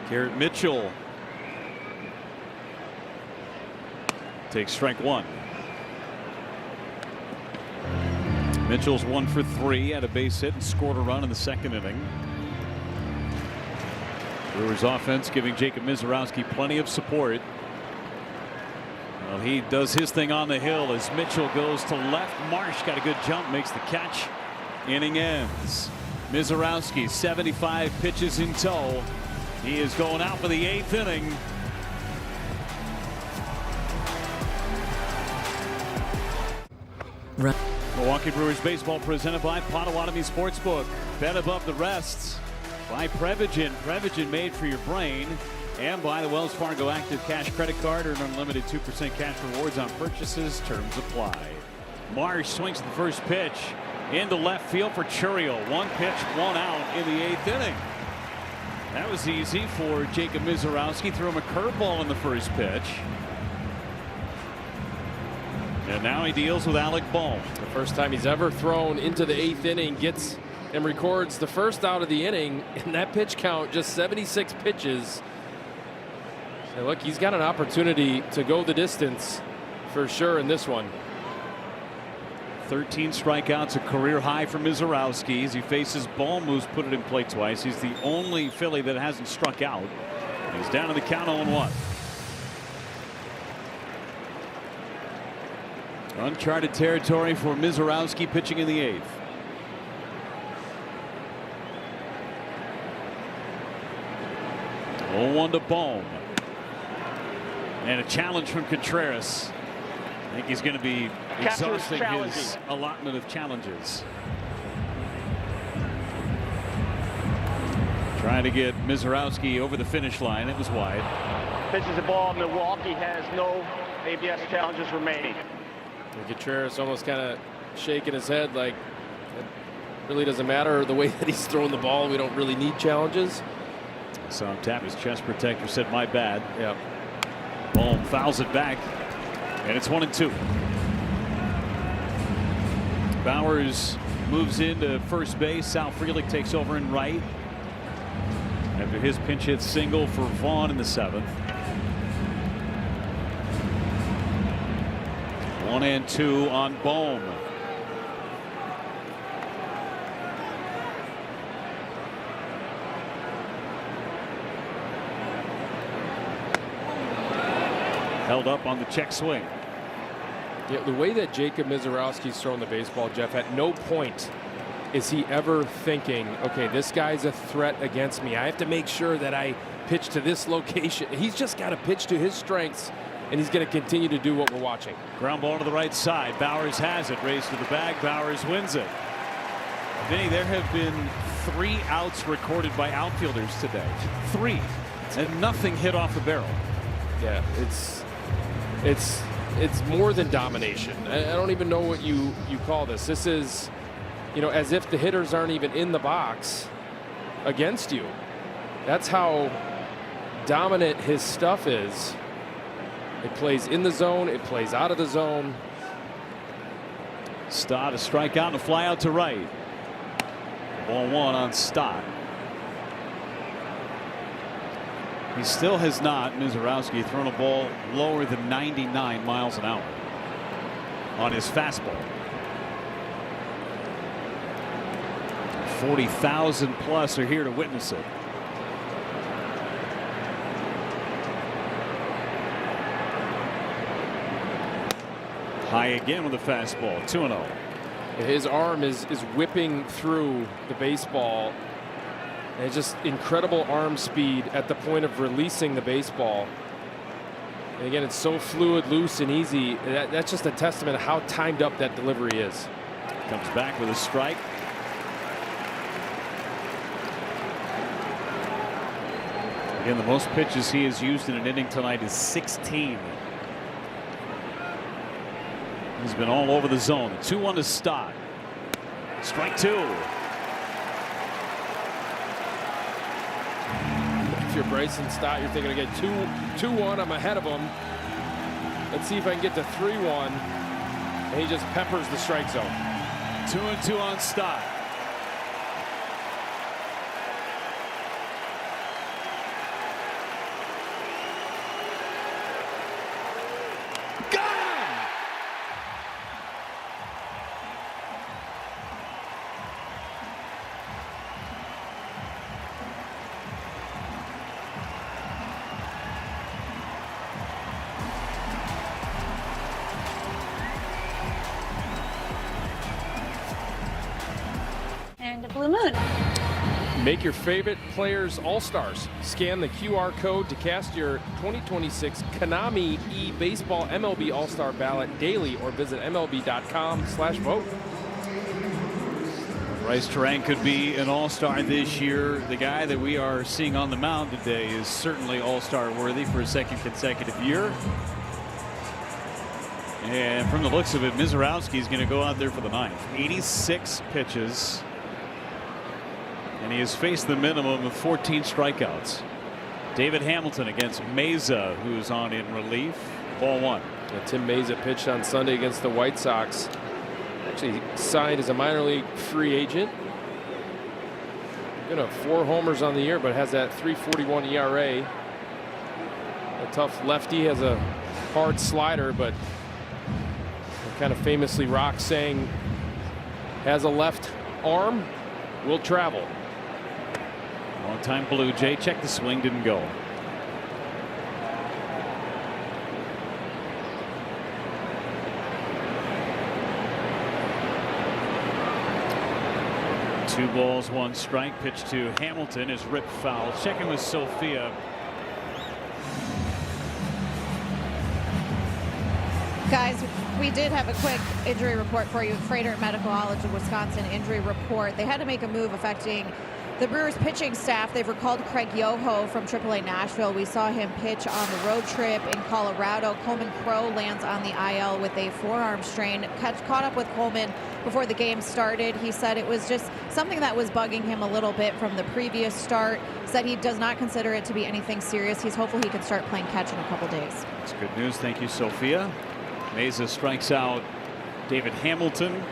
Garrett Mitchell takes strike one. Mitchell's 1 for 3, had a base hit and scored a run in the second inning. Brewers offense giving Jacob Mizorowski plenty of support. Well, he does his thing on the hill as Mitchell goes to left. Marsh got a good jump, makes the catch. Inning ends. Mizorowski 75 pitches in tow. He is going out for the 8th inning. Milwaukee Brewers baseball presented by Potawatomi Sportsbook. Bet above the rest by Prevagen. Prevagen made for your brain. And by the Wells Fargo Active Cash Credit Card. Earn unlimited 2% cash rewards on purchases. Terms apply. Marsh swings the first pitch into left field for Churiel. 1 pitch, 1 out in the 8th inning. That was easy for Jacob Mizorowski. Threw him a curveball in the first pitch. And now he deals with Alec Bohm. The first time he's ever thrown into the 8th inning, gets and records the first out of the inning. And that pitch count, just 76 pitches. So look, he's got an opportunity to go the distance for sure in this one. 13 strikeouts, a career high for Mizorowski as he faces Bohm, who's put it in play twice. He's the only Philly that hasn't struck out. He's down to the count 0-1. Uncharted territory for Mizorowski pitching in the 8th. Oh, 1 to Bohm. And a challenge from Contreras. I think he's going to be exhausting his allotment of challenges. Trying to get Mizorowski over the finish line. It was wide. Pitches the ball. Milwaukee has no ABS challenges remaining. Contreras almost kind of shaking his head like it really doesn't matter the way that he's throwing the ball. We don't really need challenges. So tap his chest protector, said my bad. Yeah. Bohm fouls it back, and it's 1-2. Bowers moves into first base. Sal Frelick takes over in right after his pinch hit single for Vaughn in the 7th. 1-2 on Bohm. Held up on the check swing. Yeah, the way that Jacob Mizorowski's throwing the baseball, Jeff, at no point is he ever thinking, okay, this guy's a threat against me. I have to make sure that I pitch to this location. He's just got to pitch to his strengths, and he's going to continue to do what we're watching. Ground ball to the right side. Bowers has it. Raised to the bag. Bowers wins it. Vinny, there have been 3 outs recorded by outfielders today. 3. And nothing hit off the barrel. Yeah, it's more than domination. I don't even know what you call this. This is, you know, as if the hitters aren't even in the box against you. That's how dominant his stuff is. It plays in the zone. It plays out of the zone. Stott a strikeout and a fly out to right. Ball 1 on Stott. He still has not, Mizorowski, thrown a ball lower than 99 miles an hour on his fastball. 40,000 plus are here to witness it. High again with a fastball. 2-0. His arm is whipping through the baseball. And it's just incredible arm speed at the point of releasing the baseball. And again, it's so fluid, loose, and easy. That's just a testament to how timed up that delivery is. Comes back with a strike. Again, the most pitches he has used in an inning tonight is 16. He's been all over the zone. 2-1 to Stott. Strike 2. If you're Bryson Stott, you're thinking, okay, 2-1, I'm ahead of him. Let's see if I can get to 3-1. And he just peppers the strike zone. 2-2 on Stott. Blue Moon. Make your favorite players all-stars. Scan the QR code to cast your 2026 Konami eBaseball MLB All-Star ballot daily or visit MLB.com/vote. Bryce Terang could be an all-star this year. The guy that we are seeing on the mound today is certainly all-star worthy for a 2nd consecutive year. And from the looks of it, Mizorowski is going to go out there for the 9th. 86 pitches. And he has faced the minimum of 14 strikeouts. David Hamilton against Meza, who's on in relief. Ball 1. Yeah, Tim Meza pitched on Sunday against the White Sox. Actually signed as a minor league free agent. Gonna have 4 homers on the year, but has that 3.41 ERA. A tough lefty, has a hard slider, but kind of famously Rock saying has a left arm, will travel. Long-time Blue Jay. Check the swing, didn't go. Two balls, 1 strike. Pitch to Hamilton is ripped foul. Checking with Sophia. Guys, we did have a quick injury report for you. Freighter Medical College of Wisconsin injury report. They had to make a move affecting The Brewers pitching staff, they've recalled Craig Yoho from AAA Nashville. We saw him pitch on the road trip in Colorado. Coleman Crowe lands on the IL with a forearm strain. Caught up with Coleman before the game started. He said it was just something that was bugging him a little bit from the previous start. Said he does not consider it to be anything serious. He's hopeful he can start playing catch in a couple days. That's good news. Thank you, Sophia. Meza strikes out David Hamilton.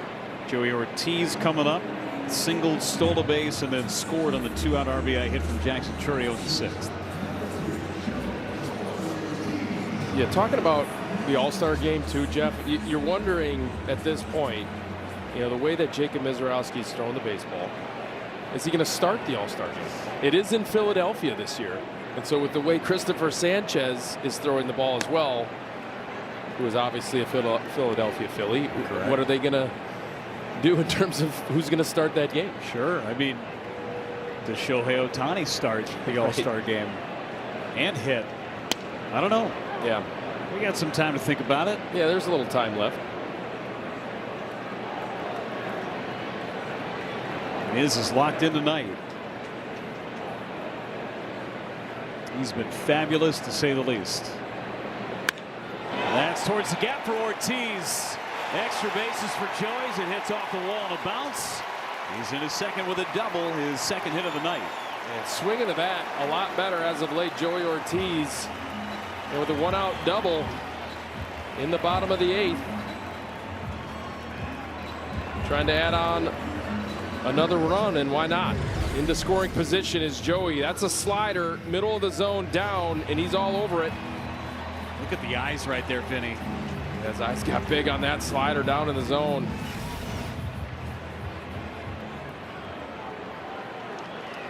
Joey Ortiz coming up. Singled, stole a base, and then scored on the 2-out RBI hit from Jackson Chourio in the 6th. Yeah, talking about the All-Star game too, Jeff, you're wondering at this point, you know, the way that Jacob Misiorowski's throwing the baseball, is he going to start the All-Star game? It is in Philadelphia this year, and so with the way Christopher Sanchez is throwing the ball as well, who is obviously a Philadelphia Philly, correct, what are they going to do in terms of who's going to start that game? Sure. I mean, does Shohei Ohtani start the All-Star game and hit? I don't know. Yeah. We got some time to think about it. Yeah, there's a little time left. Miz is locked in tonight. He's been fabulous, to say the least. That's towards the gap for Ortiz. Extra bases for Joey as it hits off the wall on a bounce. He's in his second with a double, his second hit of the night. And swinging the bat a lot better as of late, Joey Ortiz. And with a 1-out double in the bottom of the 8th. Trying to add on another run, and why not? In the scoring position is Joey. That's a slider, middle of the zone, down, and he's all over it. Look at the eyes right there, Vinny. His eyes got big on that slider down in the zone.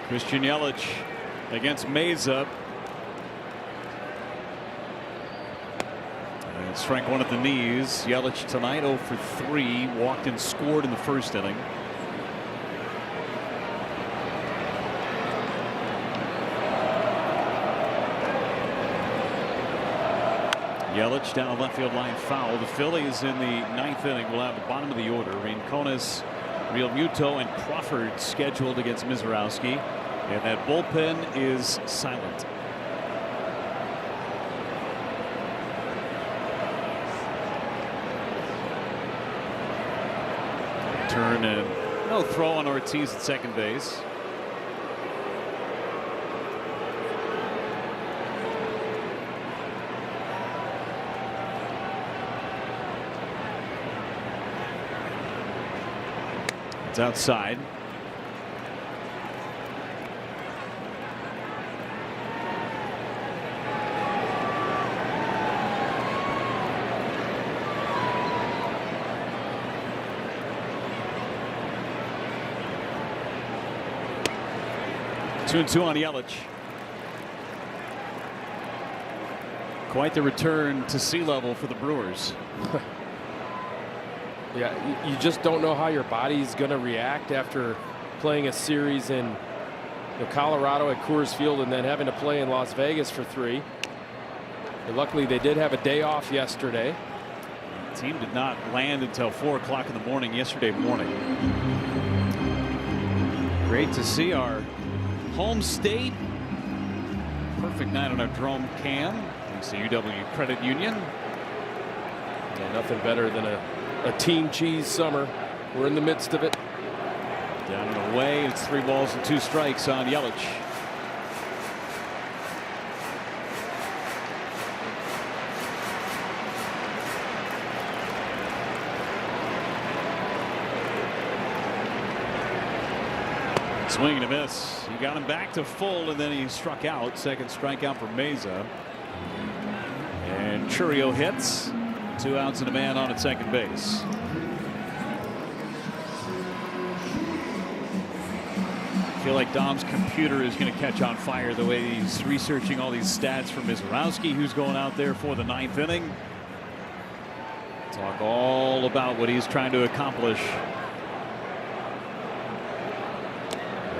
Christian Yelich against Meza. And strike one at the knees. Yelich tonight 0 for 3. Walked and scored in the first inning. Yelich down the left field line foul. The Phillies in the 9th inning will have the bottom of the order. Rincones, Real Muto, and Crawford scheduled against Misiorowski. And that bullpen is silent. Turn and no throw on Ortiz at second base. It's outside. Two and two on Yelich. Quite the return to sea level for the Brewers. Yeah, you just don't know how your body's going to react after playing a series in Colorado at Coors Field and then having to play in Las Vegas for 3. And luckily, they did have a day off yesterday. The team did not land until 4 o'clock in the morning yesterday morning. Great to see our home state. Perfect night on our Dome cam. Thanks to UW Credit Union. Yeah, nothing better than a team cheese summer. We're in the midst of it. Down and away. It's 3 balls and 2 strikes on Yelich. Swing and a miss. He got him back to full, and then he struck out. Second strikeout for Meza. And Chourio hits. 2 outs and a man on at second base. I feel like Dom's computer is going to catch on fire the way he's researching all these stats for Misiorowski, who's going out there for the 9th inning. Talk all about what he's trying to accomplish.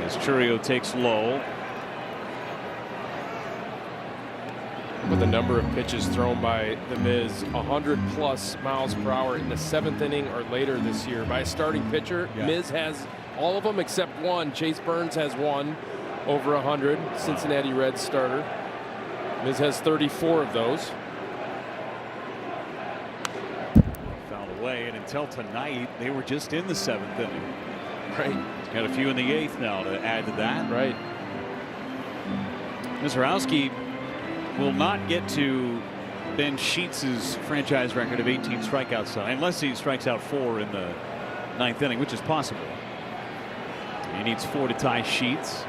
As Chourio takes low. With the number of pitches thrown by the Miz, 100+ miles per hour in the 7th inning or later this year by a starting pitcher. Yeah. Miz has All of them except one. Chase Burns has one over 100. Cincinnati Reds starter. Miz has 34 of those. Fouled away, and until tonight, they were just in the 7th inning. Right. Got a few in the 8th now to add to that. Right. Mizorowski will not get to Ben Sheets' franchise record of 18 strikeouts tonight, unless he strikes out 4 in the 9th inning, which is possible. He needs 4 to tie Sheets.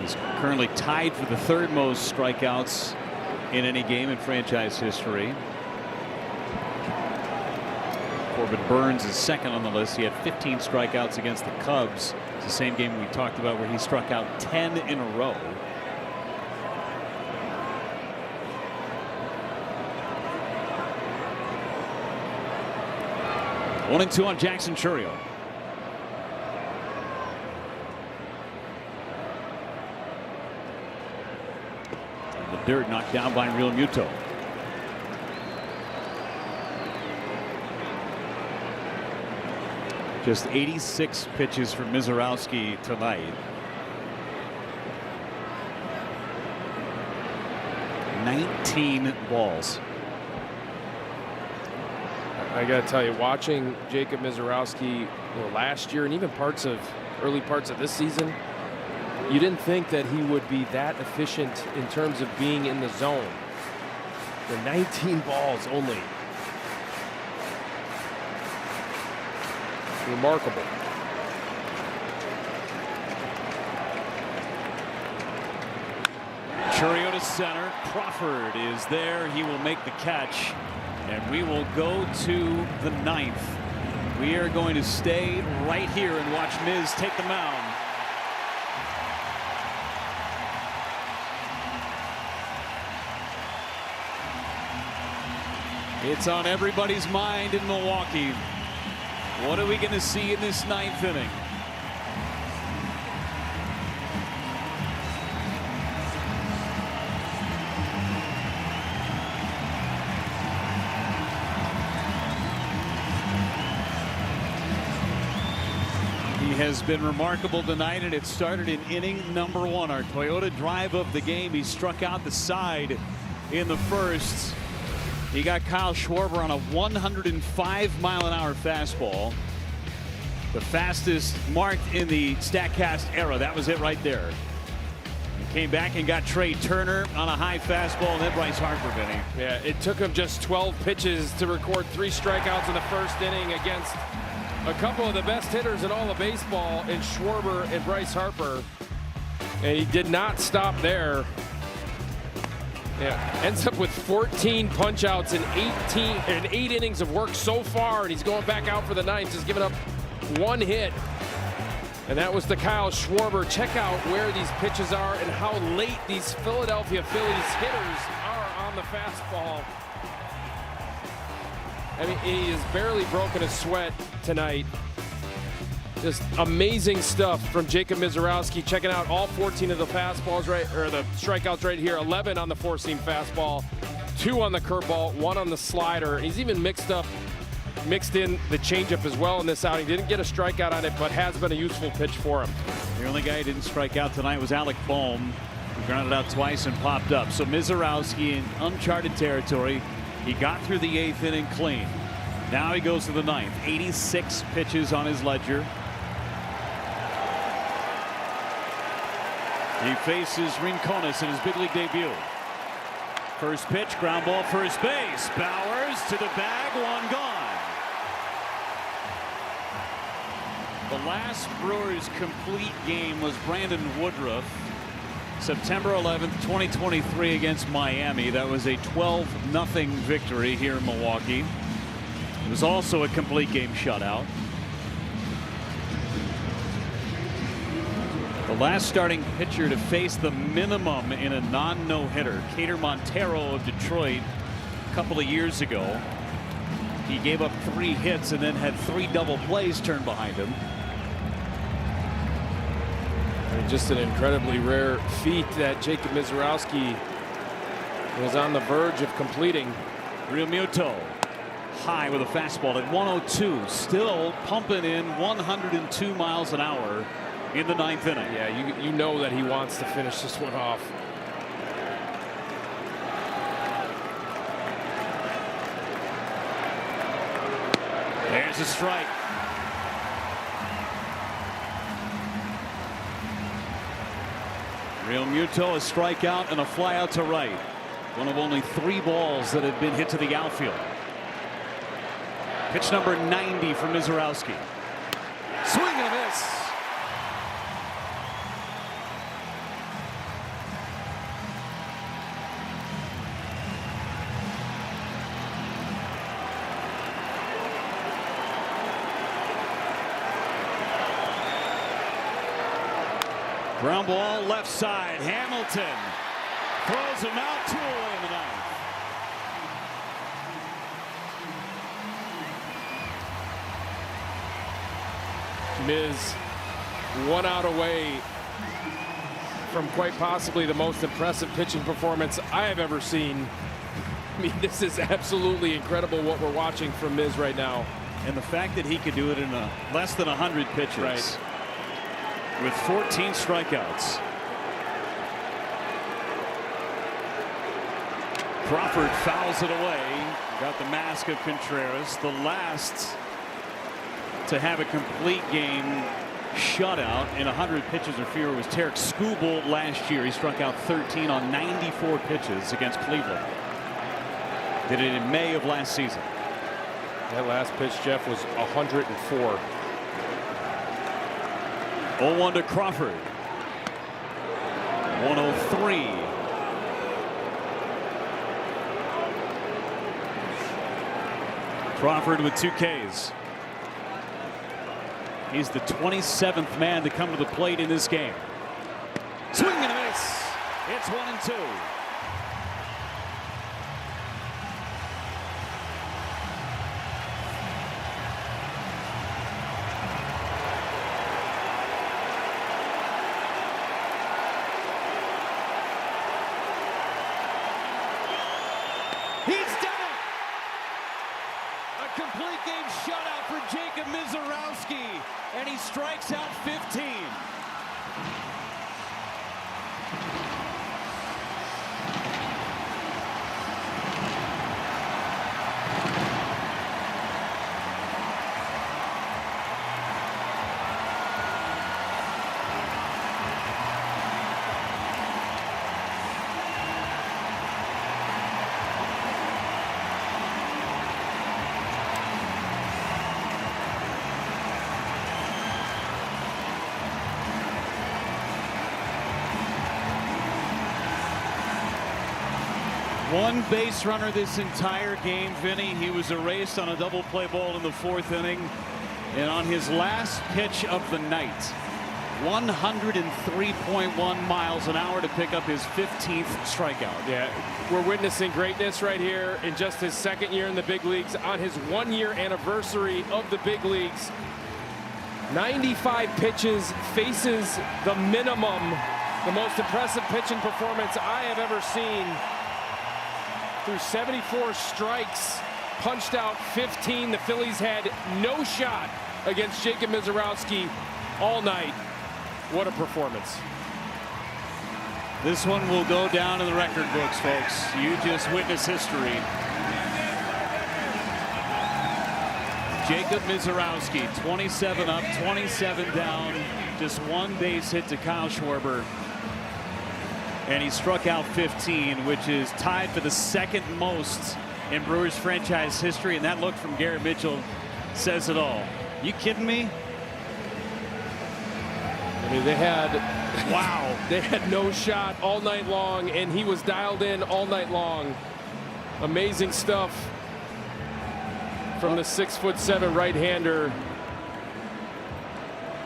He's currently tied for the 3rd most strikeouts in any game in franchise history. Corbin Burns is 2nd on the list. He had 15 strikeouts against the Cubs. It's the same game we talked about where he struck out 10 in a row. One and 2 on Jackson Chourio. And the dirt knocked down by Real Muto. Just 86 pitches for Mizorowski tonight. 19 balls. I got to tell you, watching Jacob Mizorowski last year and even early parts of this season, you didn't think that he would be that efficient in terms of being in the zone. The 19 balls only. Remarkable. Chourio to center. Crawford is there. He will make the catch. And we will go to the 9th. We are going to stay right here and watch Miz take the mound. It's on everybody's mind in Milwaukee. What are we going to see in this 9th inning? He has been remarkable tonight, and it started in inning number 1. Our Toyota drive of the game. He struck out the side in the first. He got Kyle Schwarber on a 105-mile-an-hour fastball. The fastest marked in the StatCast era. That was it right there. He came back and got Trey Turner on a high fastball, and then Bryce Harper, Vinny. Yeah, it took him just 12 pitches to record 3 strikeouts in the first inning against a couple of the best hitters in all of baseball in Schwarber and Bryce Harper. And he did not stop there. Yeah, ends up with 14 punch-outs in 8 innings of work so far, and he's going back out for the 9th, just giving up 1 hit. And that was to Kyle Schwarber. Check out where these pitches are and how late these Philadelphia Phillies hitters are on the fastball. I mean, he has barely broken a sweat tonight. Just amazing stuff from Jacob Mizorowski. Checking out all 14 of the fastballs the strikeouts right here. 11 on the 4-seam fastball, 2 on the curveball, 1 on the slider. He's even mixed in the changeup as well in this outing. Didn't get a strikeout on it, but has been a useful pitch for him. The only guy who didn't strike out tonight was Alec Bohm, who grounded out twice and popped up. So Mizorowski in uncharted territory. He got through the 8th inning clean. Now he goes to the 9th. 86 pitches on his ledger. He faces Rincones in his big league debut. First pitch, ground ball, first base. Bowers to the bag, 1 gone. The last Brewers complete game was Brandon Woodruff, September 11th, 2023 against Miami. That was a 12-0 victory here in Milwaukee. It was also a complete game shutout. The last starting pitcher to face the minimum in a non-no-hitter, Cater Montero of Detroit, a couple of years ago. He gave up 3 hits and then had 3 double plays turned behind him. And just an incredibly rare feat that Jacob Mizorowski was on the verge of completing. Real Muto high with a fastball at 102. Still pumping in 102 miles an hour in the 9th inning. Yeah, you know that he wants to finish this one off. There's a strike. Real Muto, a strikeout and a fly out to right. One of only 3 balls that had been hit to the outfield. Pitch number 90 from Mizorowski. Swing and a miss. Ground ball left side. Hamilton throws him out, 2 away in the 9th. Miz 1 out away from quite possibly the most impressive pitching performance I have ever seen. I mean, this is absolutely incredible what we're watching from Miz right now. And the fact that he could do it in less than 100 pitches. Right. With 14 strikeouts. Crawford fouls it away. Got the mask of Contreras. The last to have a complete game shutout in 100 pitches or fewer was Tarek Skubal last year. He struck out 13 on 94 pitches against Cleveland. Did it in May of last season. That last pitch, Jeff, was 104. 0-1 to Crawford. 103. Crawford with 2 Ks. He's the 27th man to come to the plate in this game. Swing and a miss. It's 1-2. He's done it! A complete game shutout for Jacob Mizorowski, and he strikes out 15. One base runner this entire game, Vinny. He was erased on a double play ball in the 4th inning. And on his last pitch of the night, 103.1 miles an hour to pick up his 15th strikeout. Yeah, we're witnessing greatness right here in just his 2nd year in the big leagues, on his 1-year anniversary of the big leagues. 95 pitches, faces the minimum, the most impressive pitching performance I have ever seen. Through 74 strikes, punched out 15. The Phillies had no shot against Jacob Mizorowski all night. What a performance. This one will go down in the record books, folks. You just witnessed history. Jacob Mizorowski, 27 up, 27 down, just 1 base hit to Kyle Schwarber. And he struck out 15, which is tied for the 2nd most in Brewers franchise history. And that look from Garrett Mitchell says it all. You kidding me? I mean, they had they had no shot all night long, and he was dialed in all night long. Amazing stuff from the 6'7" right-hander.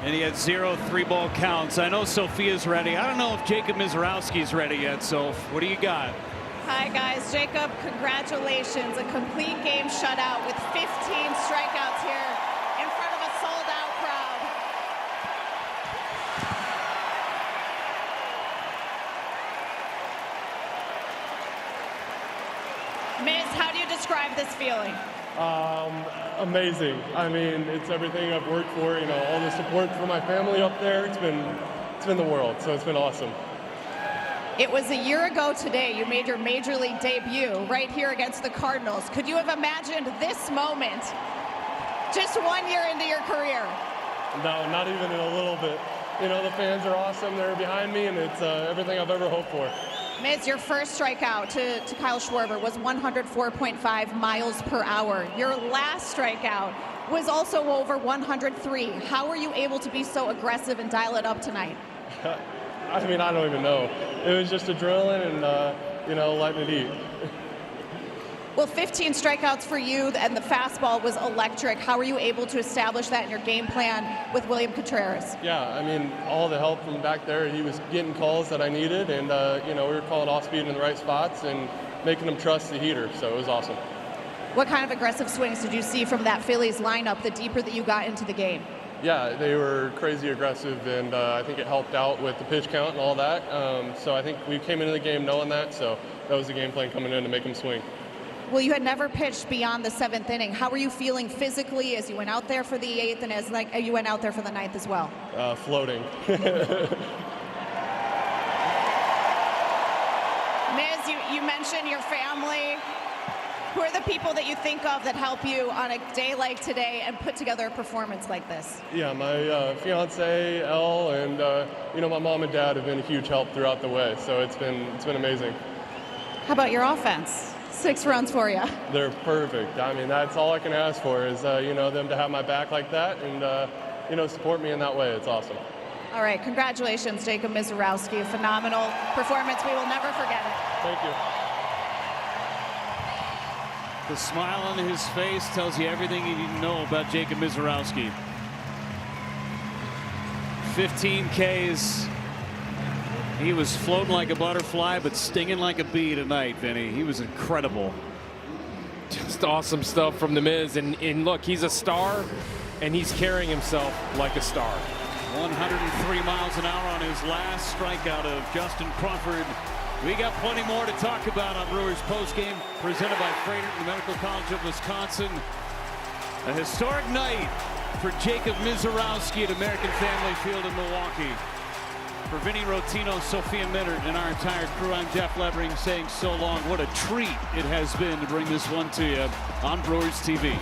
And he had 0 3-ball counts. I know Sophia's ready. I don't know if Jacob Mizorowski's ready yet, Soph. What do you got? Hi, guys. Jacob, congratulations. A complete game shutout with 15 strikeouts here in front of a sold-out crowd. Miz, how do you describe this feeling? Amazing. I mean, it's everything I've worked for. You know, all the support from my family up there. It's been the world. So it's been awesome. It was a year ago today you made your major league debut right here against the Cardinals. Could you have imagined this moment just 1 year into your career? No, not even in a little bit. You know, the fans are awesome. They're behind me, and it's everything I've ever hoped for. Miz, your first strikeout to Kyle Schwarber was 104.5 miles per hour. Your last strikeout was also over 103. How were you able to be so aggressive and dial it up tonight? I mean, I don't even know. It was just adrenaline and, you know, letting it eat. Well, 15 strikeouts for you, and the fastball was electric. How were you able to establish that in your game plan with William Contreras? Yeah, I mean, all the help from back there. He was getting calls that I needed, and, you know, we were calling off speed in the right spots and making him trust the heater, so it was awesome. What kind of aggressive swings did you see from that Phillies lineup the deeper that you got into the game? Yeah, they were crazy aggressive, and I think it helped out with the pitch count and all that. So I think we came into the game knowing that, so that was the game plan coming in to make them swing. Well, you had never pitched beyond the 7th inning. How were you feeling physically as you went out there for the 8th and as you went out there for the 9th as well? Floating. Miz, you mentioned your family. Who are the people that you think of that help you on a day like today and put together a performance like this? Yeah, my fiance, Elle, and you know, my mom and dad have been a huge help throughout the way, so it's been amazing. How about your offense? 6 runs for you. They're perfect. I mean, that's all I can ask for is, you know, them to have my back like that and, you know, support me in that way. It's awesome. All right, congratulations, Jacob Misiorowski. A phenomenal performance. We will never forget it. Thank you. The smile on his face tells you everything you need to know about Jacob Misiorowski. 15 Ks. He was floating like a butterfly, but stinging like a bee tonight, Vinny. He was incredible. Just awesome stuff from the Miz. And look, he's a star, and he's carrying himself like a star. 103 miles an hour on his last strikeout of Justin Crawford. We got plenty more to talk about on Brewers postgame, presented by Freighter and the Medical College of Wisconsin. A historic night for Jacob Misiorowski at American Family Field in Milwaukee. For Vinny Rotino, Sophia Minard, and our entire crew, I'm Jeff Levering saying so long. What a treat it has been to bring this one to you on Brewers TV.